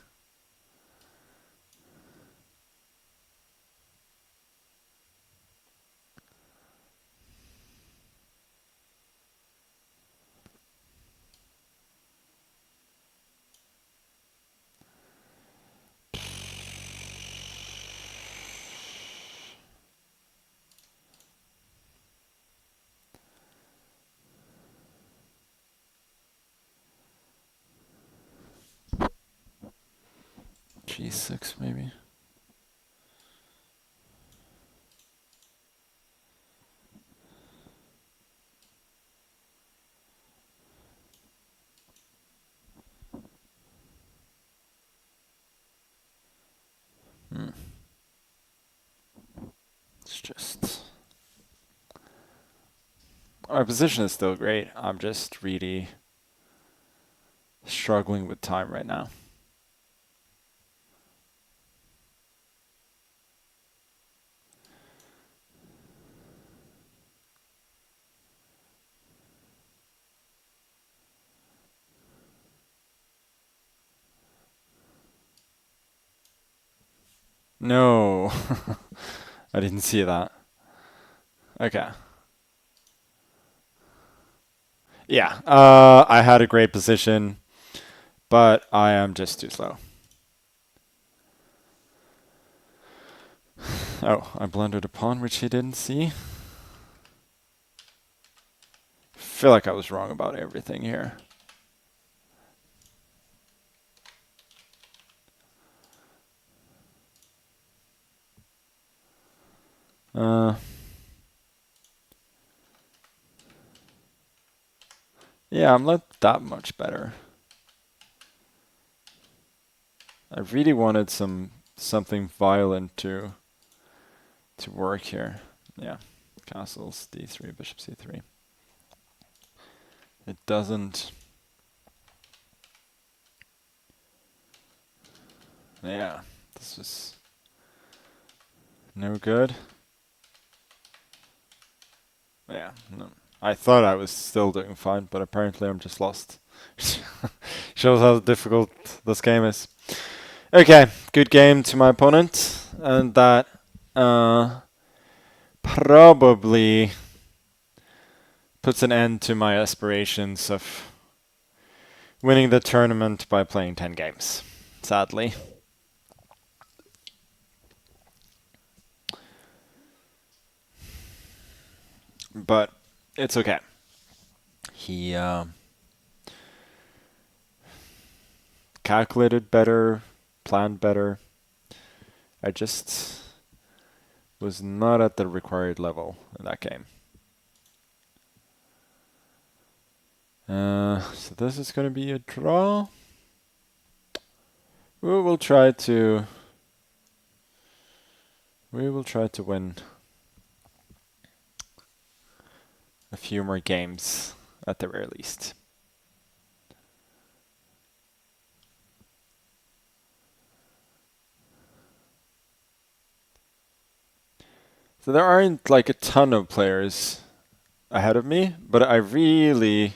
G6 maybe. It's just... Our position is still great. I'm just really struggling with time right now. No. I didn't see that. Okay. Yeah, I had a great position, but I am just too slow. Oh, I blundered a pawn, which he didn't see. Feel like I was wrong about everything here. Yeah, I'm not that much better. I really wanted something violent to work here. Yeah, castles d3, bishop c3. It doesn't. Yeah, this is No good. Yeah, no. I thought I was still doing fine, but apparently I'm just lost. Shows how difficult this game is. Okay, good game to my opponent, and that probably puts an end to my aspirations of winning the tournament by playing 10 games, sadly. But it's okay. He calculated better, planned better. I just was not at the required level in that game. So this is going to be a draw. We will try to win a few more games at the very least. So there aren't like a ton of players ahead of me, but I really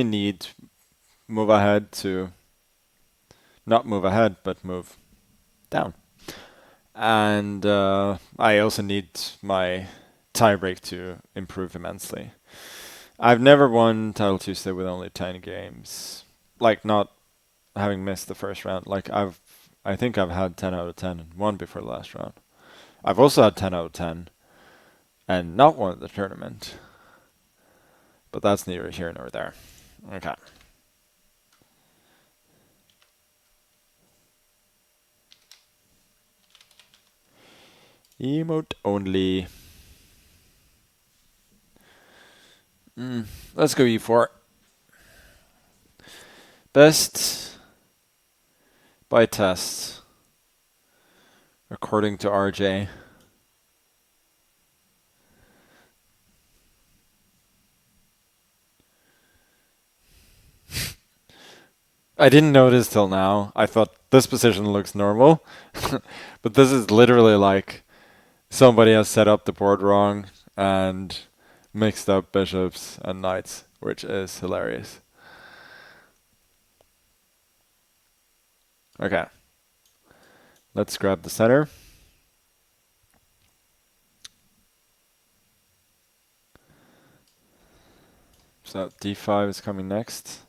need move ahead to not move ahead, but move down. And I also need my tiebreak to improve immensely. I've never won Title Tuesday with only 10 games. Like not having missed the first round. Like I think I've had 10 out of 10 and won before the last round. I've also had 10 out of 10 and not won the tournament. But that's neither here nor there. Okay. Emote only. Let's go E4. Best by test, according to RJ. I didn't notice till now. I thought this position looks normal. But this is literally like somebody has set up the board wrong and mixed up bishops and knights, which is hilarious. Okay. Let's grab the center. So D5 is coming next.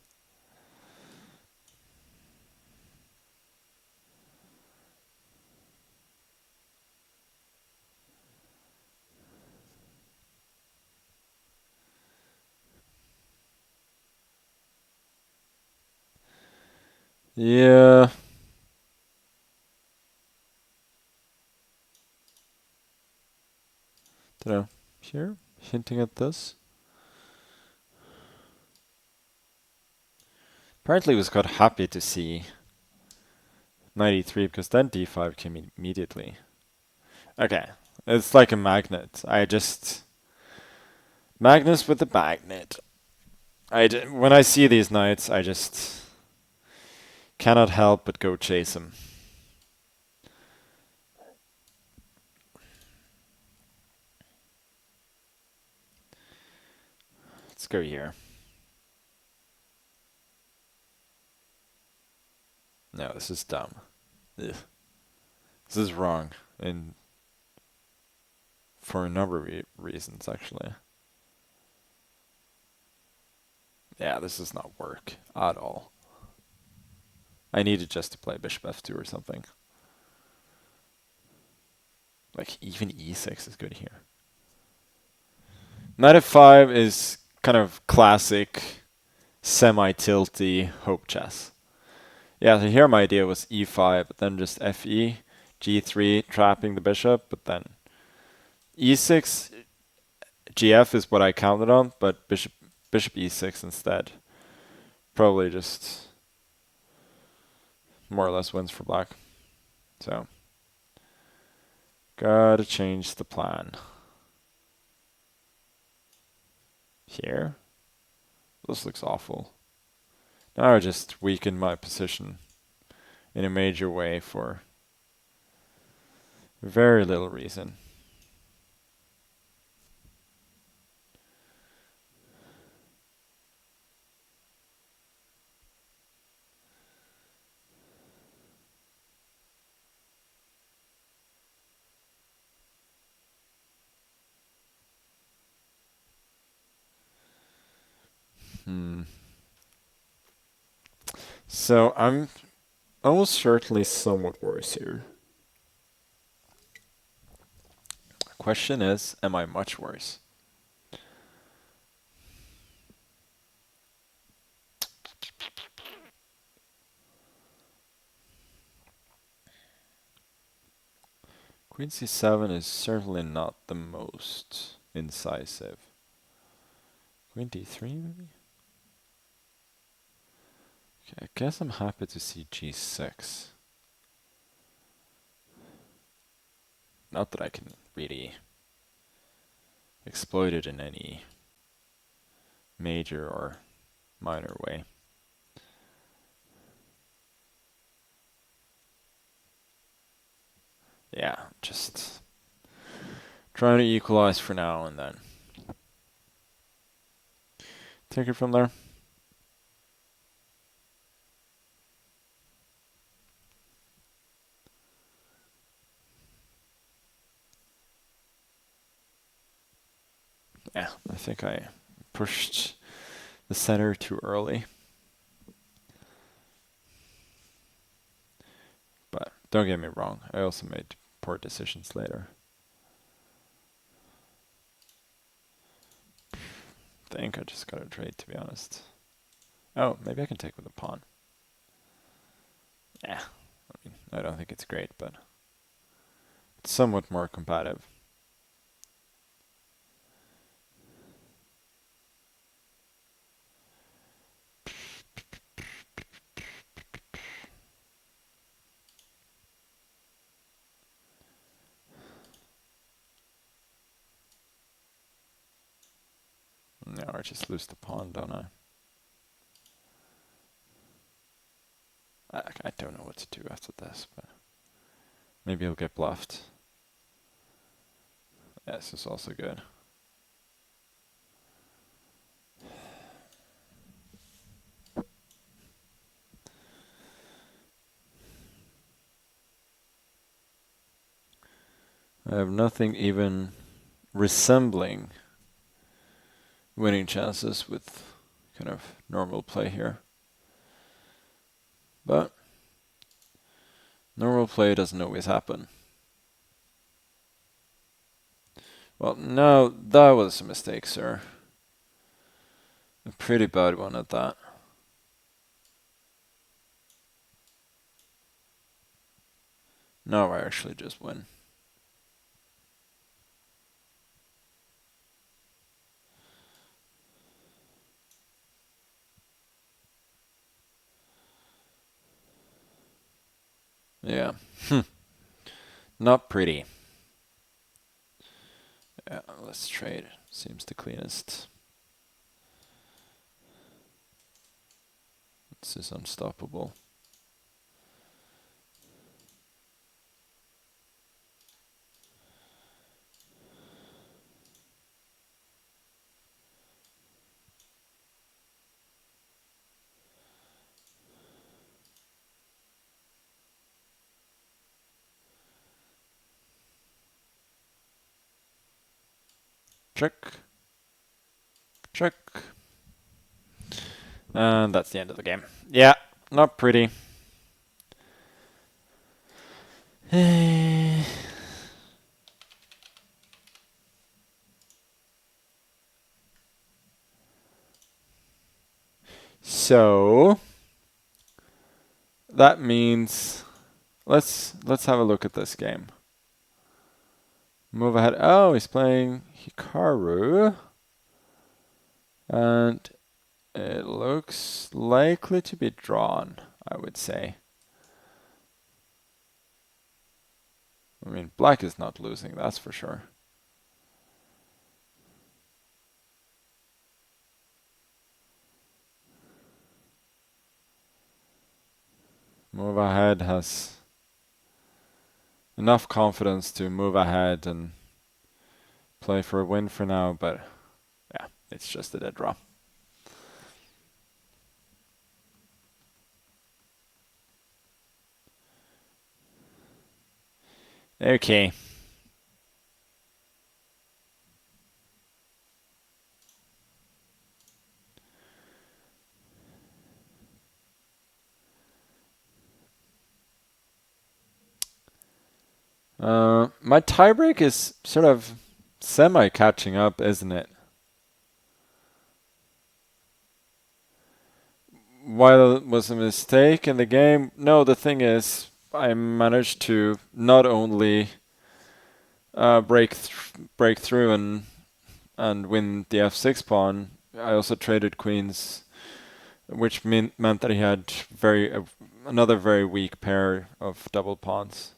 Yeah. Don't know. Here, hinting at this. Apparently was quite happy to see 93 because then D5 came immediately. Okay. It's like a magnet. Magnus with the magnet. When I see these knights, I just cannot help but go chase them. Let's go here. No, this is dumb. Ugh. This is wrong, and for a number of reasons, actually. Yeah, this does not work at all. I needed just to play bishop f2 or something. Like, even e6 is good here. Knight f5 is kind of classic, semi-tilty hope chess. Yeah, so here my idea was e5, but then just fe, g3, trapping the bishop, but then e6, gf is what I counted on, but bishop e6 instead. Probably just more or less wins for black. So, gotta change the plan. Here. This looks awful. Now I just weaken my position in a major way for Very little reason. So I'm almost certainly somewhat worse here. Question is, am I much worse? Queen c7 is certainly not the most incisive. Queen d3 maybe? Okay, I guess I'm happy to see g6. Not that I can really exploit it in any major or minor way. Yeah, just trying to equalize for now and then take it from there. Yeah, I think I pushed the center too early. But don't get me wrong, I also made poor decisions later. I think I just got a trade, to be honest. Oh, maybe I can take with a pawn. Yeah, I mean, I don't think it's great, but it's somewhat more competitive. Now I just lose the pawn, don't I? I don't know what to do after this, but maybe he'll get bluffed. Yeah, this is also good. I have nothing even resembling winning chances with kind of normal play here. But normal play doesn't always happen. Well, no, that was a mistake, sir. A pretty bad one at that. Now I actually just win. Yeah. Not pretty. Yeah, let's trade. Seems the cleanest. This is unstoppable. Check. Check. And that's the end of the game. Yeah, not pretty. So that means let's have a look at this game. Move ahead. Oh, he's playing Hikaru. And it looks likely to be drawn, I would say. I mean, black is not losing, that's for sure. Move ahead has enough confidence to move ahead and play for a win for now, but yeah, it's just a dead draw. Okay. My tiebreak is sort of semi catching up, isn't it? While it was a mistake in the game, no, the thing is, I managed to not only break through and win the f6 pawn, I also traded queens, which meant that he had another very weak pair of double pawns.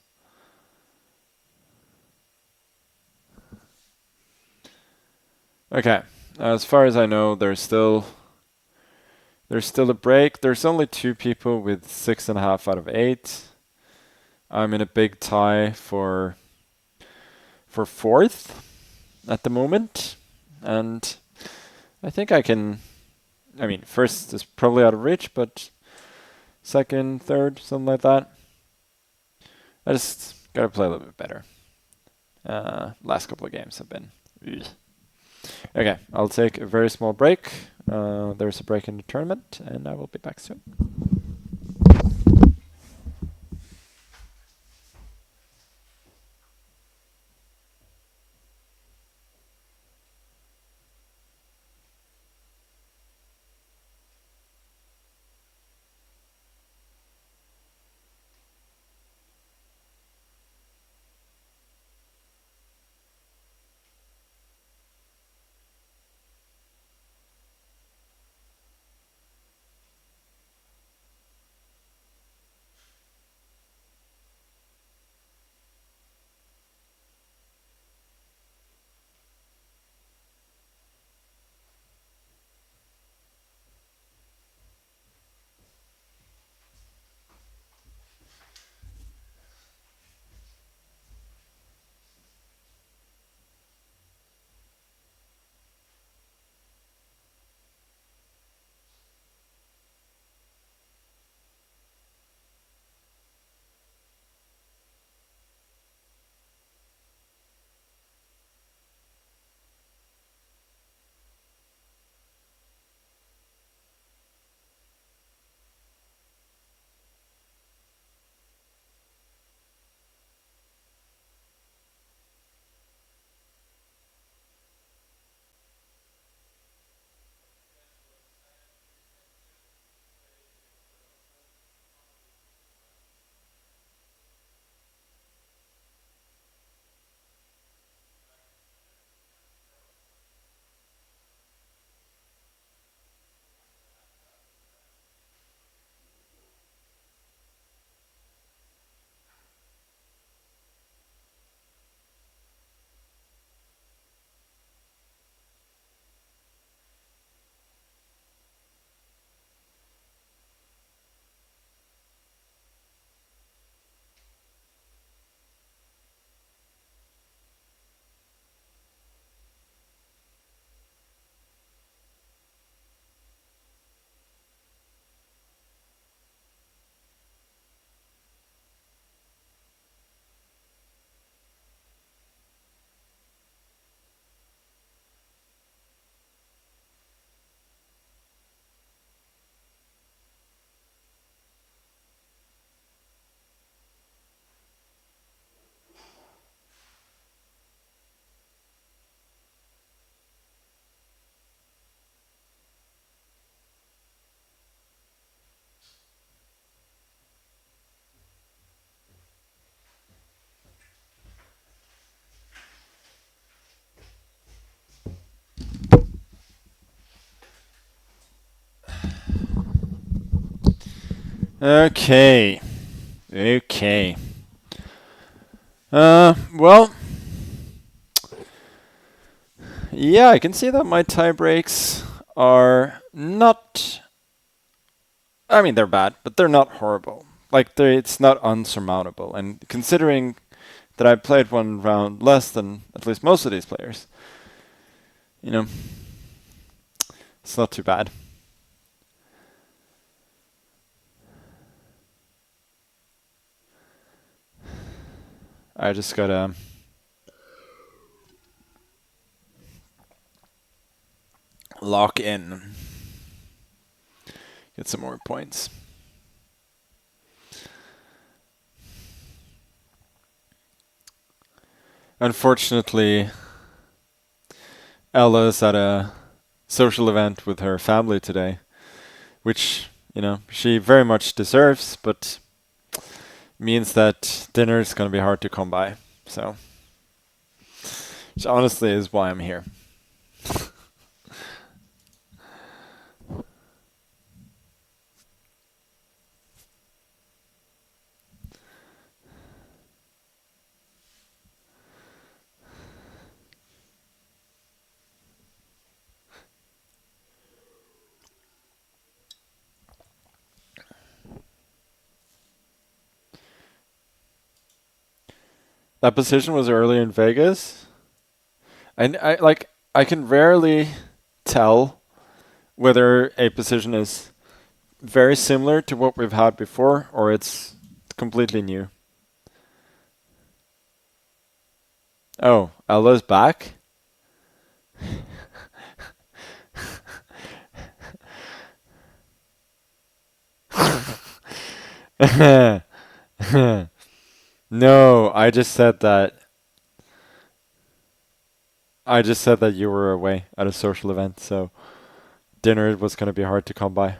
Okay, as far as I know, there's still a break. There's only 2 people with 6.5 out of 8. I'm in a big tie for 4th at the moment, and I think I can. I mean, first is probably out of reach, but second, third, something like that. I just gotta play a little bit better. Last couple of games have been. Ugh. Okay, I'll take a very small break. There's a break in the tournament, and I will be back soon. Okay. Well, yeah, I can see that my tie breaks are not. I mean, they're bad, but they're not horrible. Like, it's not unsurmountable. And considering that I played one round less than at least most of these players. You know, it's not too bad. I just gotta lock in, get some more points. Unfortunately, Ella's at a social event with her family today, which, you know, she very much deserves, but means that dinner is going to be hard to come by. So, which honestly is why I'm here. That position was early in Vegas. I can rarely tell whether a position is very similar to what we've had before or it's completely new. Oh, Ella's back? No, I just said that you were away at a social event, so dinner was going to be hard to come by.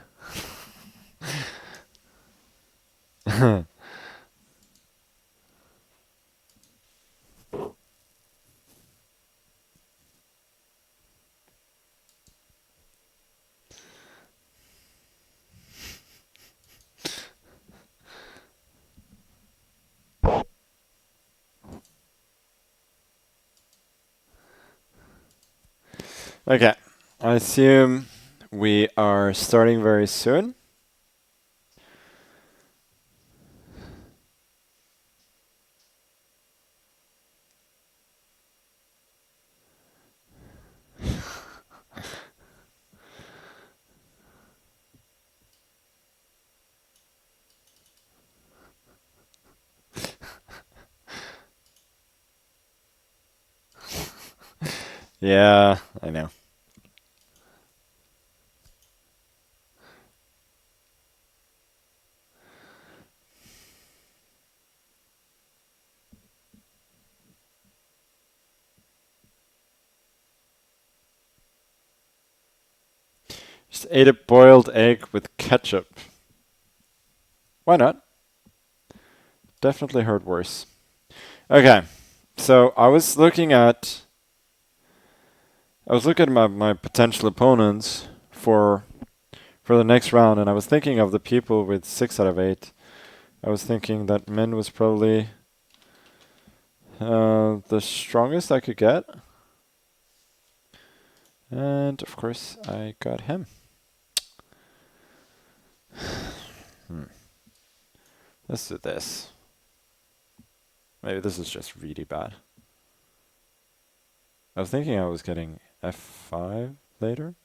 Okay, I assume we are starting very soon. Yeah, I know. Just ate a boiled egg with ketchup. Why not? Definitely heard worse. Okay, so I was looking at my potential opponents for the next round, and I was thinking of the people with 6 out of 8. I was thinking that Min was probably the strongest I could get. And of course, I got him. Let's do this. Maybe this is just really bad. I was thinking I was getting F5 later.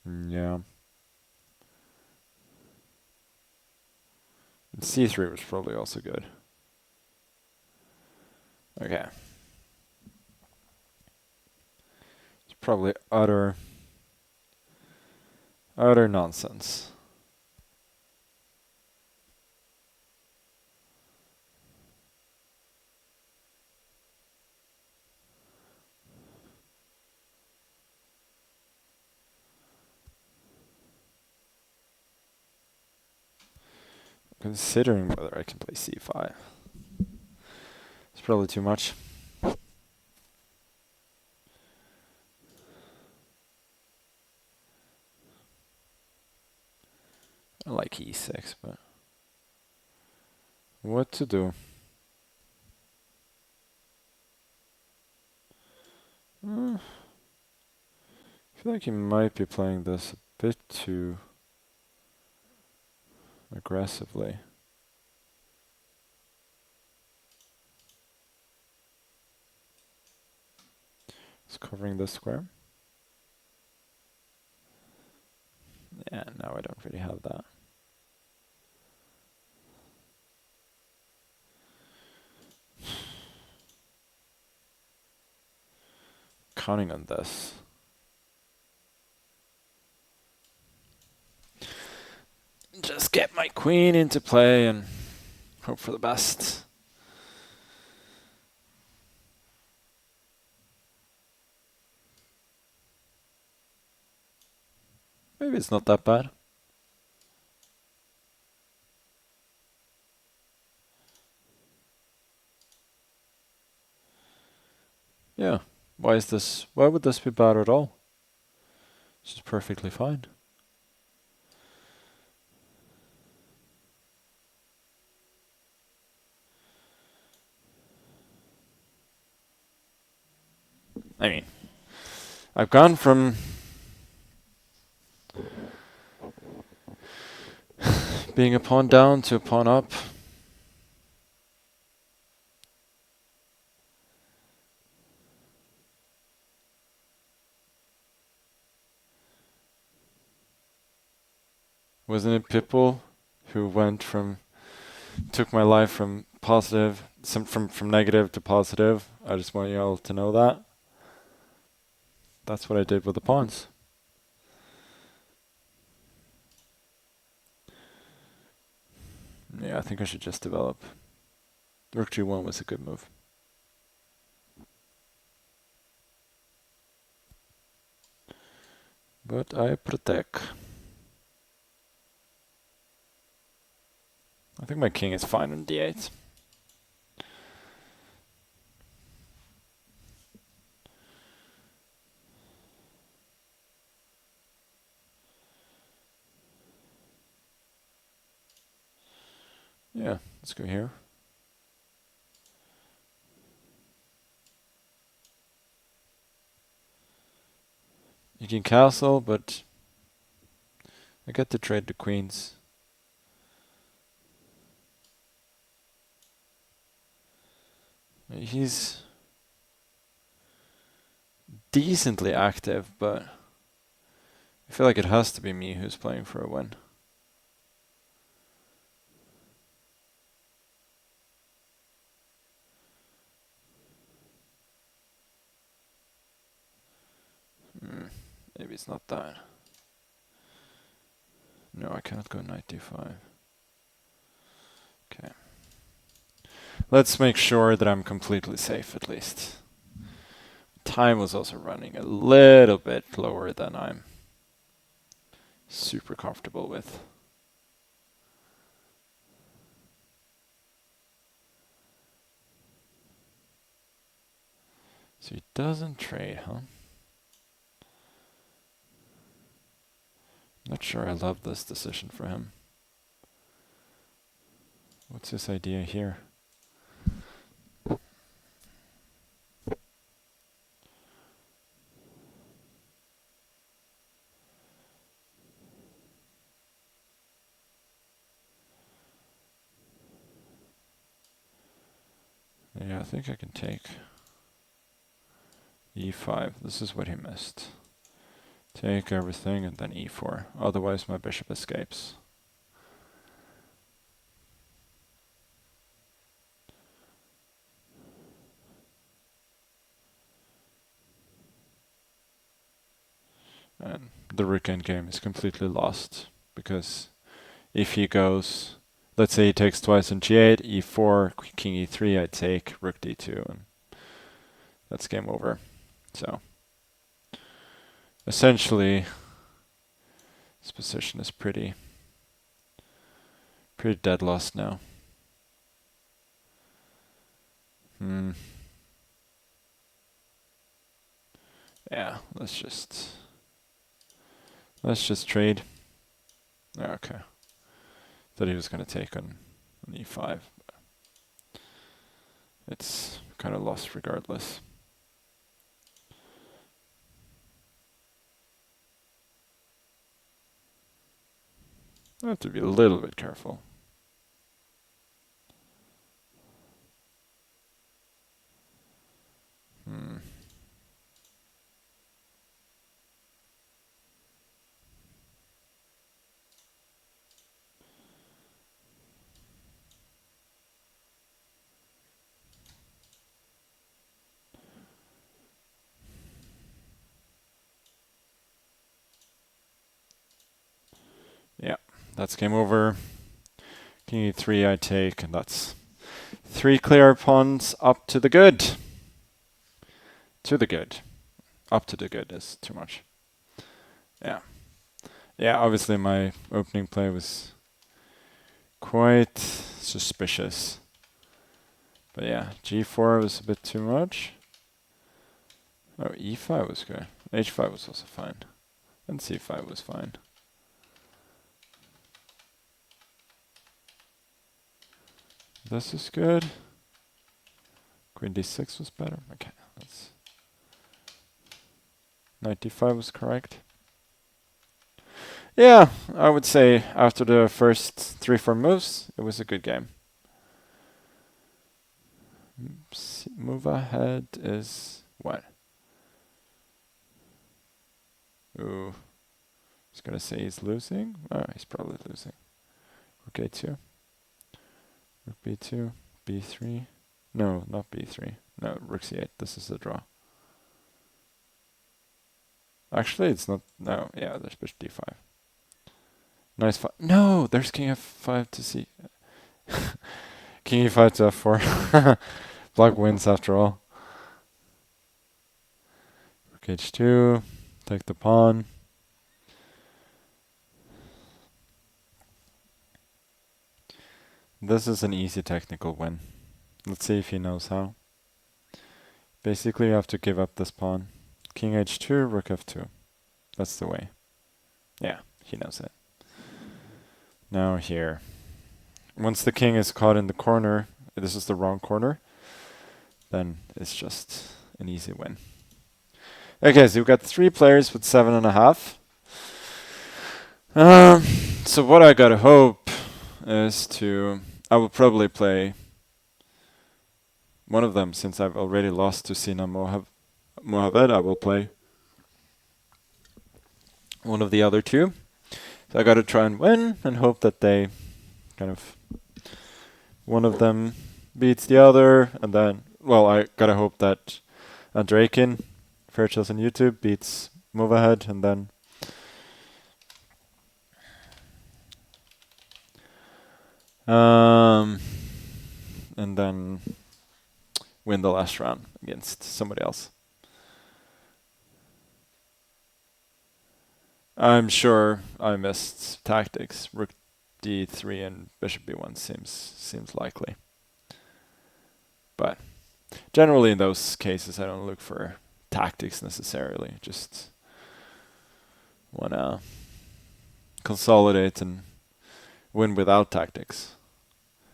Yeah. And C3 was probably also good. Okay. It's probably utter nonsense. Considering whether I can play C5. It's probably too much. I like E6, but what to do? I feel like he might be playing this a bit too aggressively. It's covering this square. Yeah, no, I don't really have that. Counting on this. Just get my queen into play and hope for the best. Maybe it's not that bad. Yeah. Why would this be bad at all? It's just perfectly fine. I mean, I've gone from being a pawn down to a pawn up. Wasn't it Pipple who took my life from from negative to positive? I just want you all to know that. That's what I did with the pawns. Yeah, I think I should just develop. Rook G1 was a good move. But I protect. I think my king is fine on D8. Yeah, let's go here. You can castle, but I get to trade the queens. He's decently active, but I feel like it has to be me who's playing for a win. Maybe it's not that. No, I cannot go knight d5. Okay. Let's make sure that I'm completely safe at least. Time was also running a little bit lower than I'm super comfortable with. So he doesn't trade, huh? Not sure I love this decision for him. What's his idea here? Yeah, I think I can take e5. This is what he missed. Take everything and then e4. Otherwise my bishop escapes. And the rook endgame is completely lost, because if he goes, let's say he takes twice on g8, e4, king e3, I take rook d2, and that's game over. So essentially, this position is pretty dead lost now. Yeah, let's just trade. Okay. Thought he was going to take on e5. It's kind of lost regardless. I have to be a little bit careful. Yeah, that's game over. King e3 I take, and that's 3 clear pawns up to the good. To the good. Up to the good is too much. Yeah. Yeah, obviously my opening play was quite suspicious. But yeah, g4 was a bit too much. Oh, e5 was good. h5 was also fine. And c5 was fine. This is good. Queen d6 was better. Okay, that's... knight d5 was correct. Yeah, I would say after the first 3-4 moves, it was a good game. Move ahead is what? Ooh. I was gonna say he's losing. Oh, he's probably losing. Rook a2. Rook b2. b3. No, not b3. No, rook c8. This is a draw. Actually, it's not. No, yeah, there's bishop d5. Nice. No, there's king f5 to c. King e5 to f4. Black wins after all. Rook h2. Take the pawn. This is an easy technical win. Let's see if he knows how. Basically, you have to give up this pawn. King h2, rook f2. That's the way. Yeah, he knows it. Now here. Once the king is caught in the corner, this is the wrong corner, then it's just an easy win. Okay, so we've got 3 players with 7.5. So what I gotta hope is I will probably play one of them since I've already lost to Sina Mohamed. I will play one of the other 2. So I gotta try and win and hope that they kind of one of them beats the other, and then I gotta hope that Andrakin, Fairchills on YouTube, beats Move Ahead, and then win the last round against somebody else. I'm sure I missed tactics. Rook d3 and bishop b1 seems likely. But generally in those cases I don't look for tactics necessarily. Just wanna consolidate and win without tactics.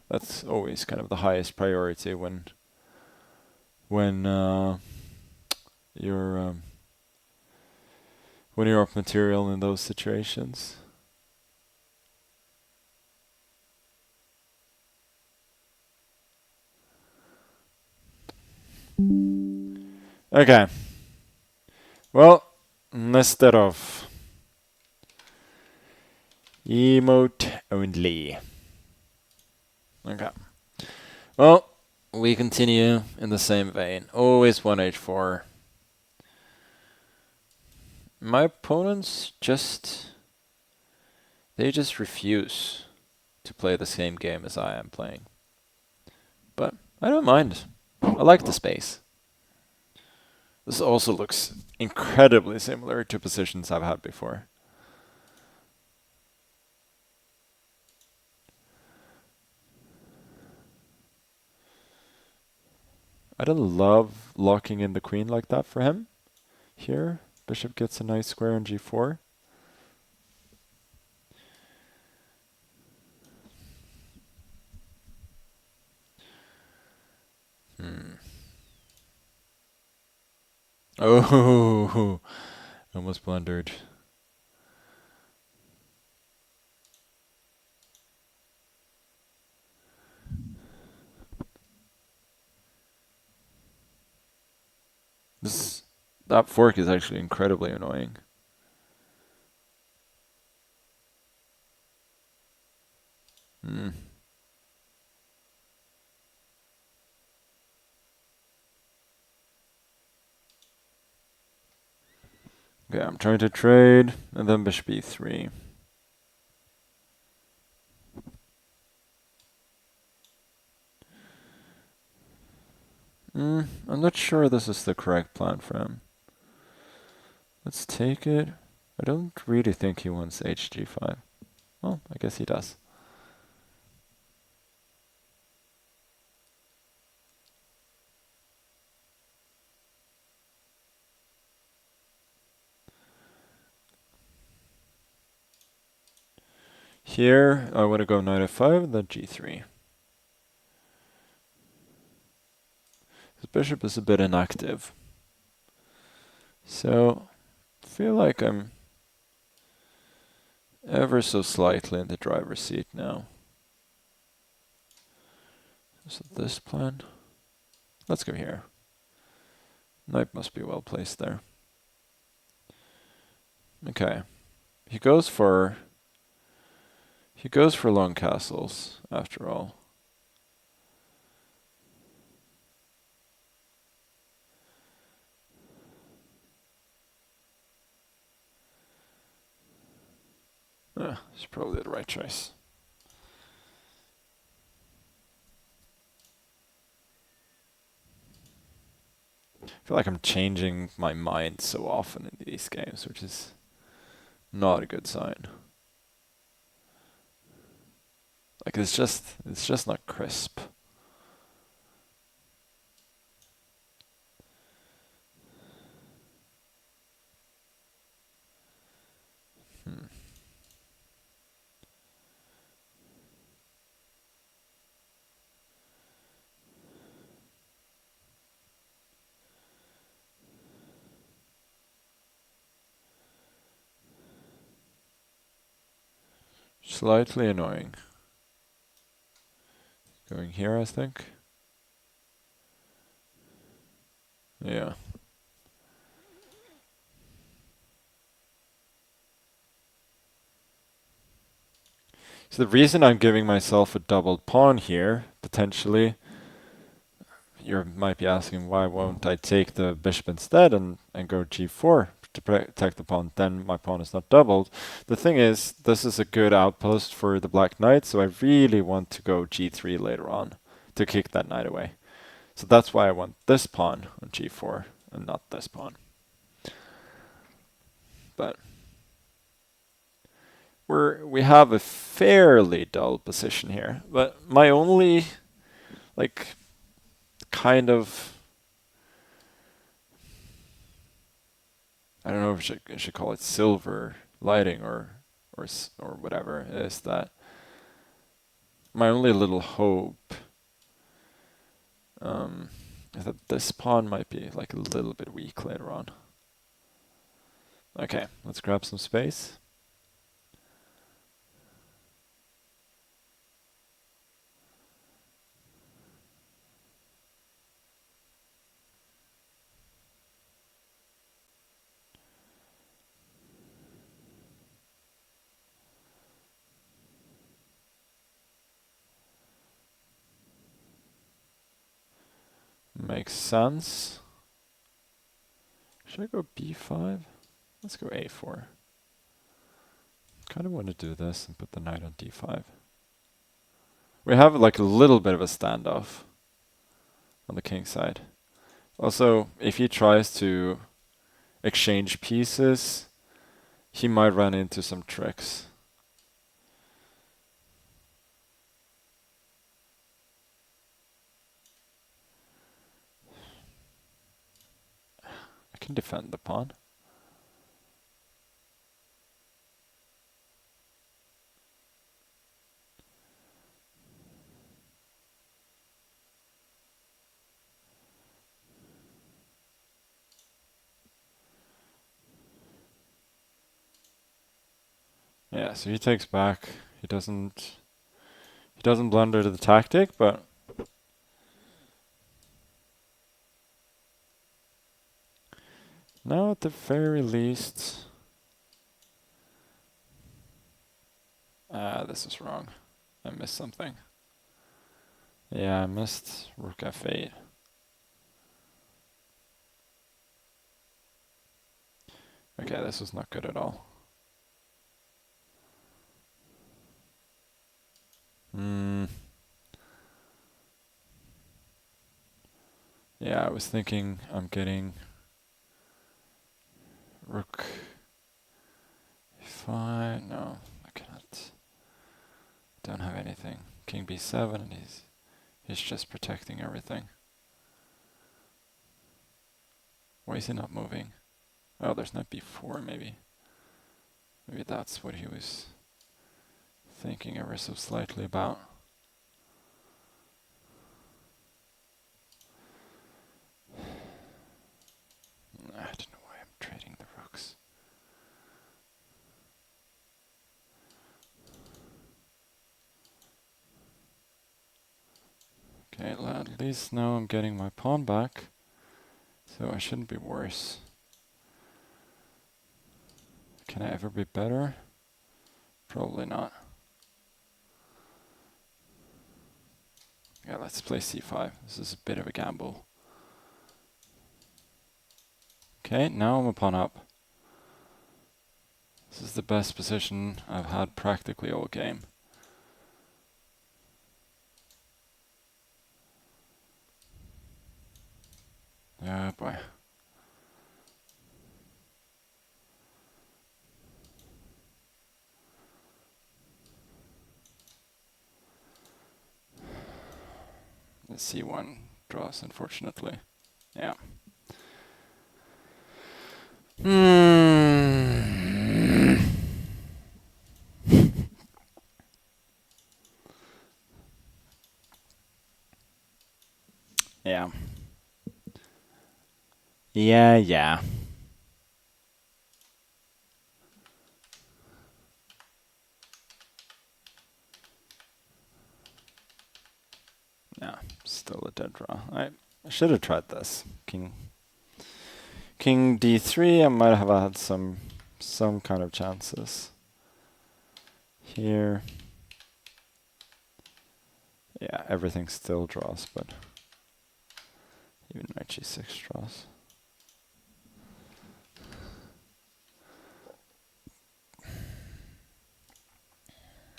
That's always kind of the highest priority when you're up material in those situations. Okay. Well, instead of emote only. Okay. Well, we continue in the same vein. Always 1h4. My opponents just refuse to play the same game as I am playing. But I don't mind. I like the space. This also looks incredibly similar to positions I've had before. I don't love locking in the queen like that for him. Here, bishop gets a nice square on g4. Oh, almost blundered. That fork is actually incredibly annoying. Hmm. Okay, I'm trying to trade, and then bishop e3. I'm not sure this is the correct plan for him. Let's take it. I don't really think he wants hg5. Well, I guess he does. Here, I want to go knight f5, then g3. His bishop is a bit inactive. So, I feel like I'm ever so slightly in the driver's seat now. So this plan. Let's go here. Knight must be well placed there. Okay. He goes for long castles, after all. It's probably the right choice. I feel like I'm changing my mind so often in these games, which is not a good sign. Like it's just not crisp. Slightly annoying. Going here, I think. Yeah. So the reason I'm giving myself a doubled pawn here, potentially, you might be asking why won't I take the bishop instead and go g4 to protect the pawn, then my pawn is not doubled. The thing is, this is a good outpost for the black knight, so I really want to go g3 later on to kick that knight away. So that's why I want this pawn on g4 and not this pawn. But we have a fairly dull position here. But my only kind of, I don't know if I should call it silver lighting or whatever, is that my only little hope is that this pawn might be like a little bit weak later on. Okay, let's grab some space. Makes sense. Should I go b5? Let's go a4. Kind of want to do this and put the knight on d5. We have like a little bit of a standoff on the king side. Also, if he tries to exchange pieces, he might run into some tricks. I can defend the pawn. Yeah, so he takes back. He doesn't blunder the tactic, but Now at the very least... this is wrong. I missed something. Yeah, I missed rook f8. Okay, this was not good at all. Yeah, I was thinking I'm getting rook f5. No, I cannot. Don't have anything. King b7, and he's just protecting everything. Why is he not moving? Oh, there's knight b4 maybe. Maybe that's what he was thinking ever so slightly about. I don't know why I'm trading the rooks. Okay, at least now I'm getting my pawn back, so I shouldn't be worse. Can I ever be better? Probably not. Yeah, let's play c5. This is a bit of a gamble. Okay, now I'm a pawn up. This is the best position I've had practically all game. Oh boy. The c1 draws, unfortunately. Yeah. Yeah. Yeah. Yeah, still a dead draw. I should have tried this. King d3, I might have had some kind of chances. Here. Yeah, everything still draws, but even knight g6 draws.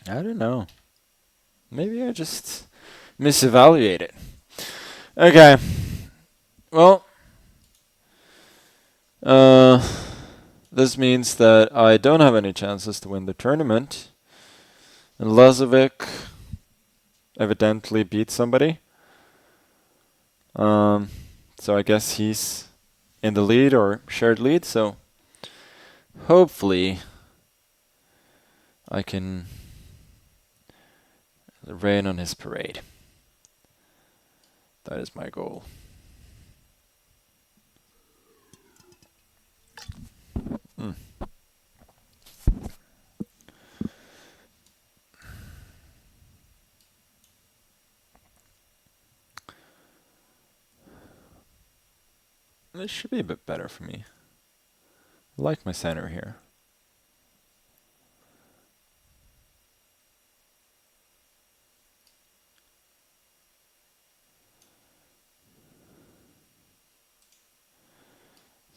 I don't know. Maybe I just misevaluate it. Okay. Well, this means that I don't have any chances to win the tournament. And Lazovic evidently beat somebody. So I guess he's in the lead or shared lead, so hopefully I can rain on his parade. That is my goal. This should be a bit better for me. I like my center here.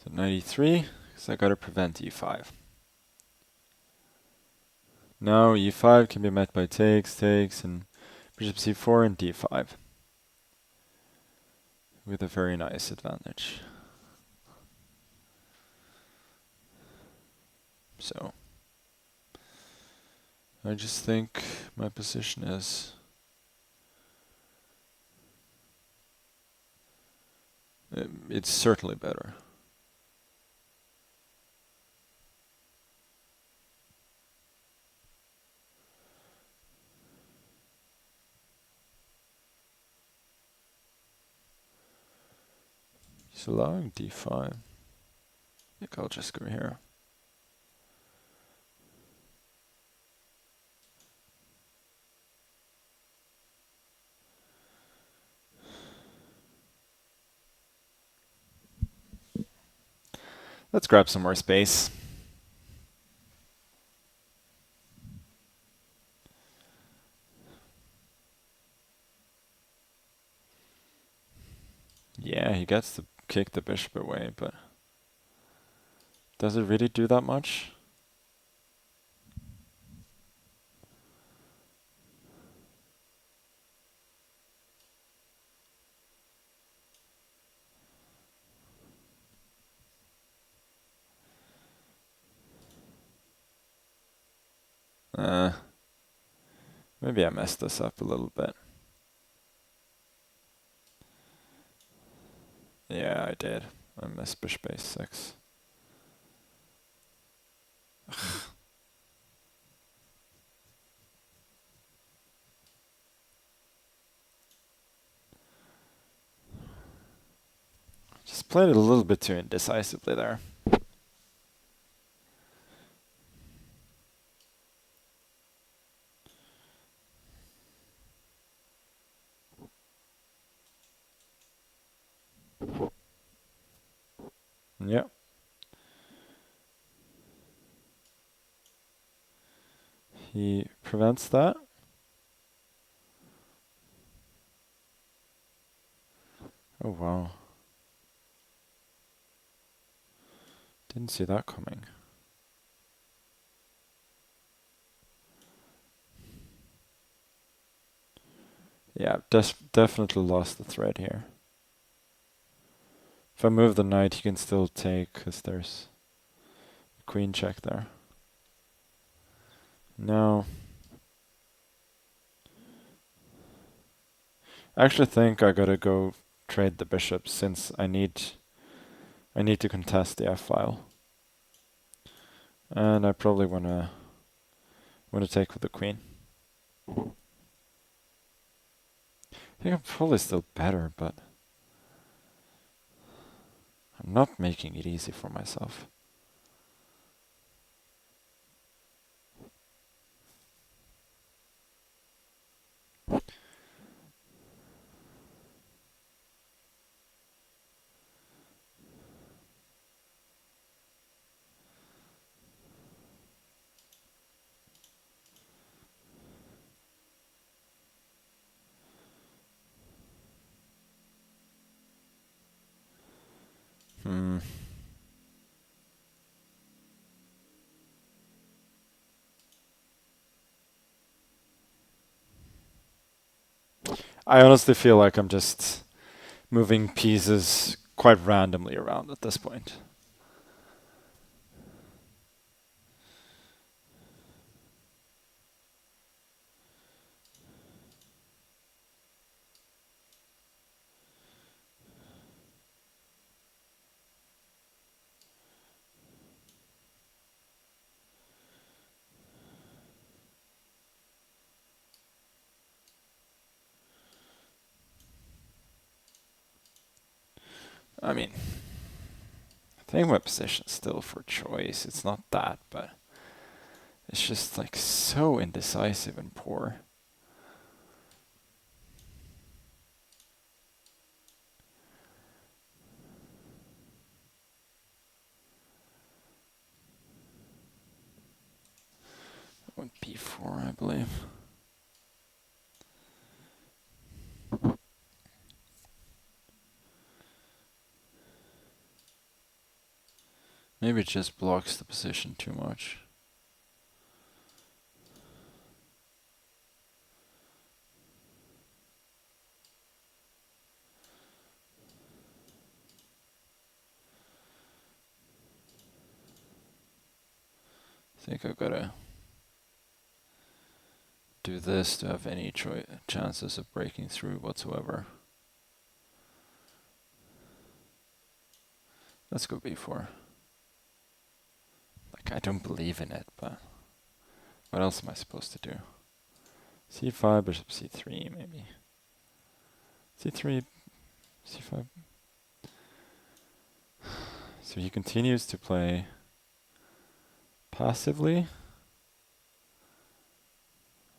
So 93, because I gotta prevent e5. Now e5 can be met by takes, and bishop c4 and d5. With a very nice advantage. So I just think my position is it's certainly better. He's allowing d5. I think I'll just go here. Let's grab some more space. Yeah, he gets to kick the bishop away, but does it really do that much? Maybe I messed this up a little bit. Yeah, I did. I missed bishop a6. Just played it a little bit too indecisively there. Yep. He prevents that. Oh wow. Didn't see that coming. Yeah, definitely lost the thread here. If I move the knight, he can still take, because there's a queen check there. No. I actually think I gotta go trade the bishop, since I need to contest the f-file. And I probably wanna take with the queen. I think I'm probably still better, but I'm not making it easy for myself. I honestly feel like I'm just moving pieces quite randomly around at this point. I mean, I think my position's still for choice. It's not that, but it's just like so indecisive and poor. Went b4, I believe. Maybe it just blocks the position too much. I think I've gotta do this to have any chances of breaking through whatsoever. Let's go b4. Like, I don't believe in it, but what else am I supposed to do? c5, bishop c3, maybe. c3, c5. So he continues to play passively.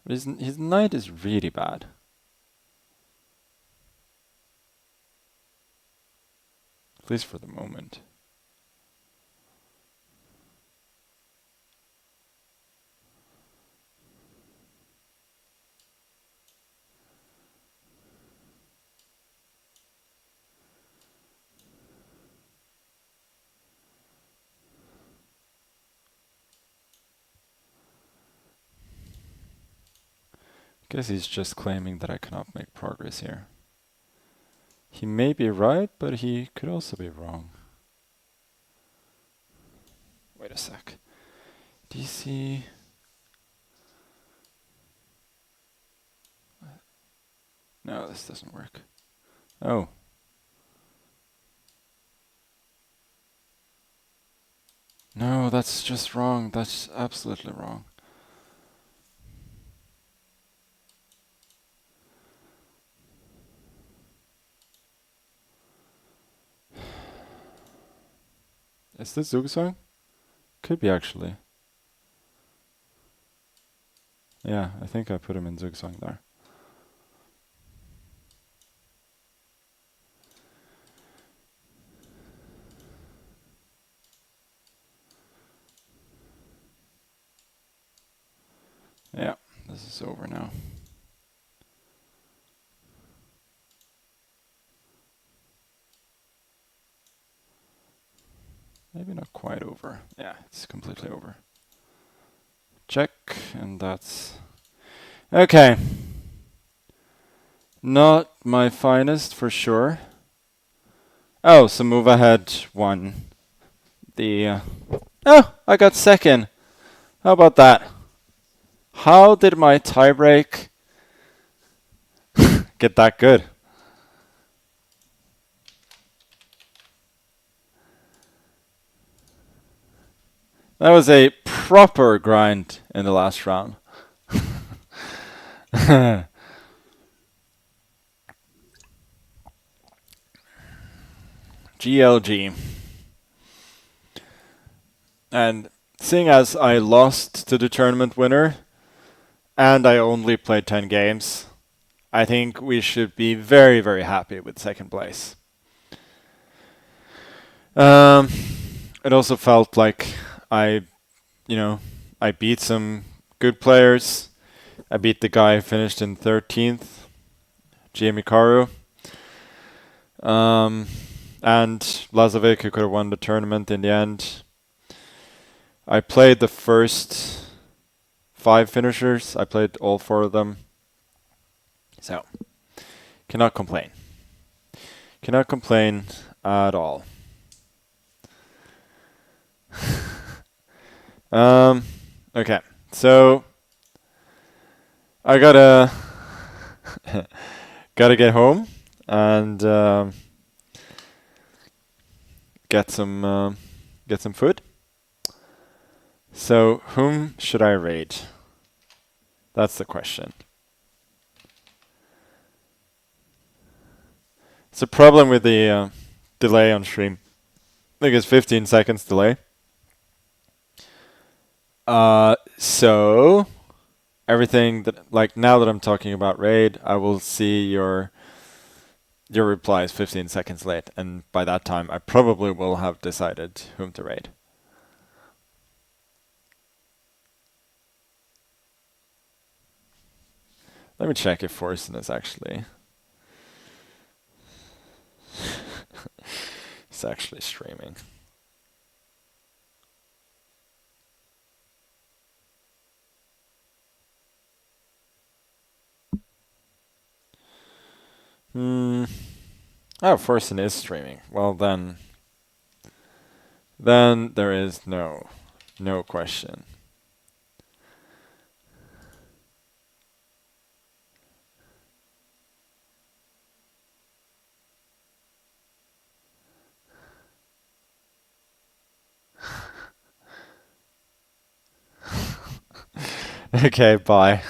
But his knight is really bad. At least for the moment. Guess he's just claiming that I cannot make progress here. He may be right, but he could also be wrong. Wait a sec. DC. No, this doesn't work. Oh. No, that's just wrong. That's absolutely wrong. Is this Zugsong? Could be actually. Yeah, I think I put him in Zugsong there. Yeah, this is over now. Maybe not quite over. Yeah, it's completely over. Check, and that's... Okay. Not my finest for sure. Oh, so move ahead one. Oh, I got second. How about that? How did my tiebreak get that good? That was a proper grind in the last round. GLG. And seeing as I lost to the tournament winner, and I only played 10 games, I think we should be very, very happy with second place. It also felt like I beat some good players. I beat the guy who finished in 13th, Giamikaru. And Lazovic, who could have won the tournament in the end. I played the first 5 finishers. I played all 4 of them. So, cannot complain. Cannot complain at all. Okay, so I gotta get home and get some food. So whom should I raid? That's the question. It's a problem with the delay on stream. I think it's 15 seconds delay. So everything that, like, now that I'm talking about raid, I will see your replies 15 seconds late, and by that time I probably will have decided whom to raid. Let me check if Forsen is actually it's actually streaming. Oh, Forsen is streaming. Well, then there is no question. Okay, bye.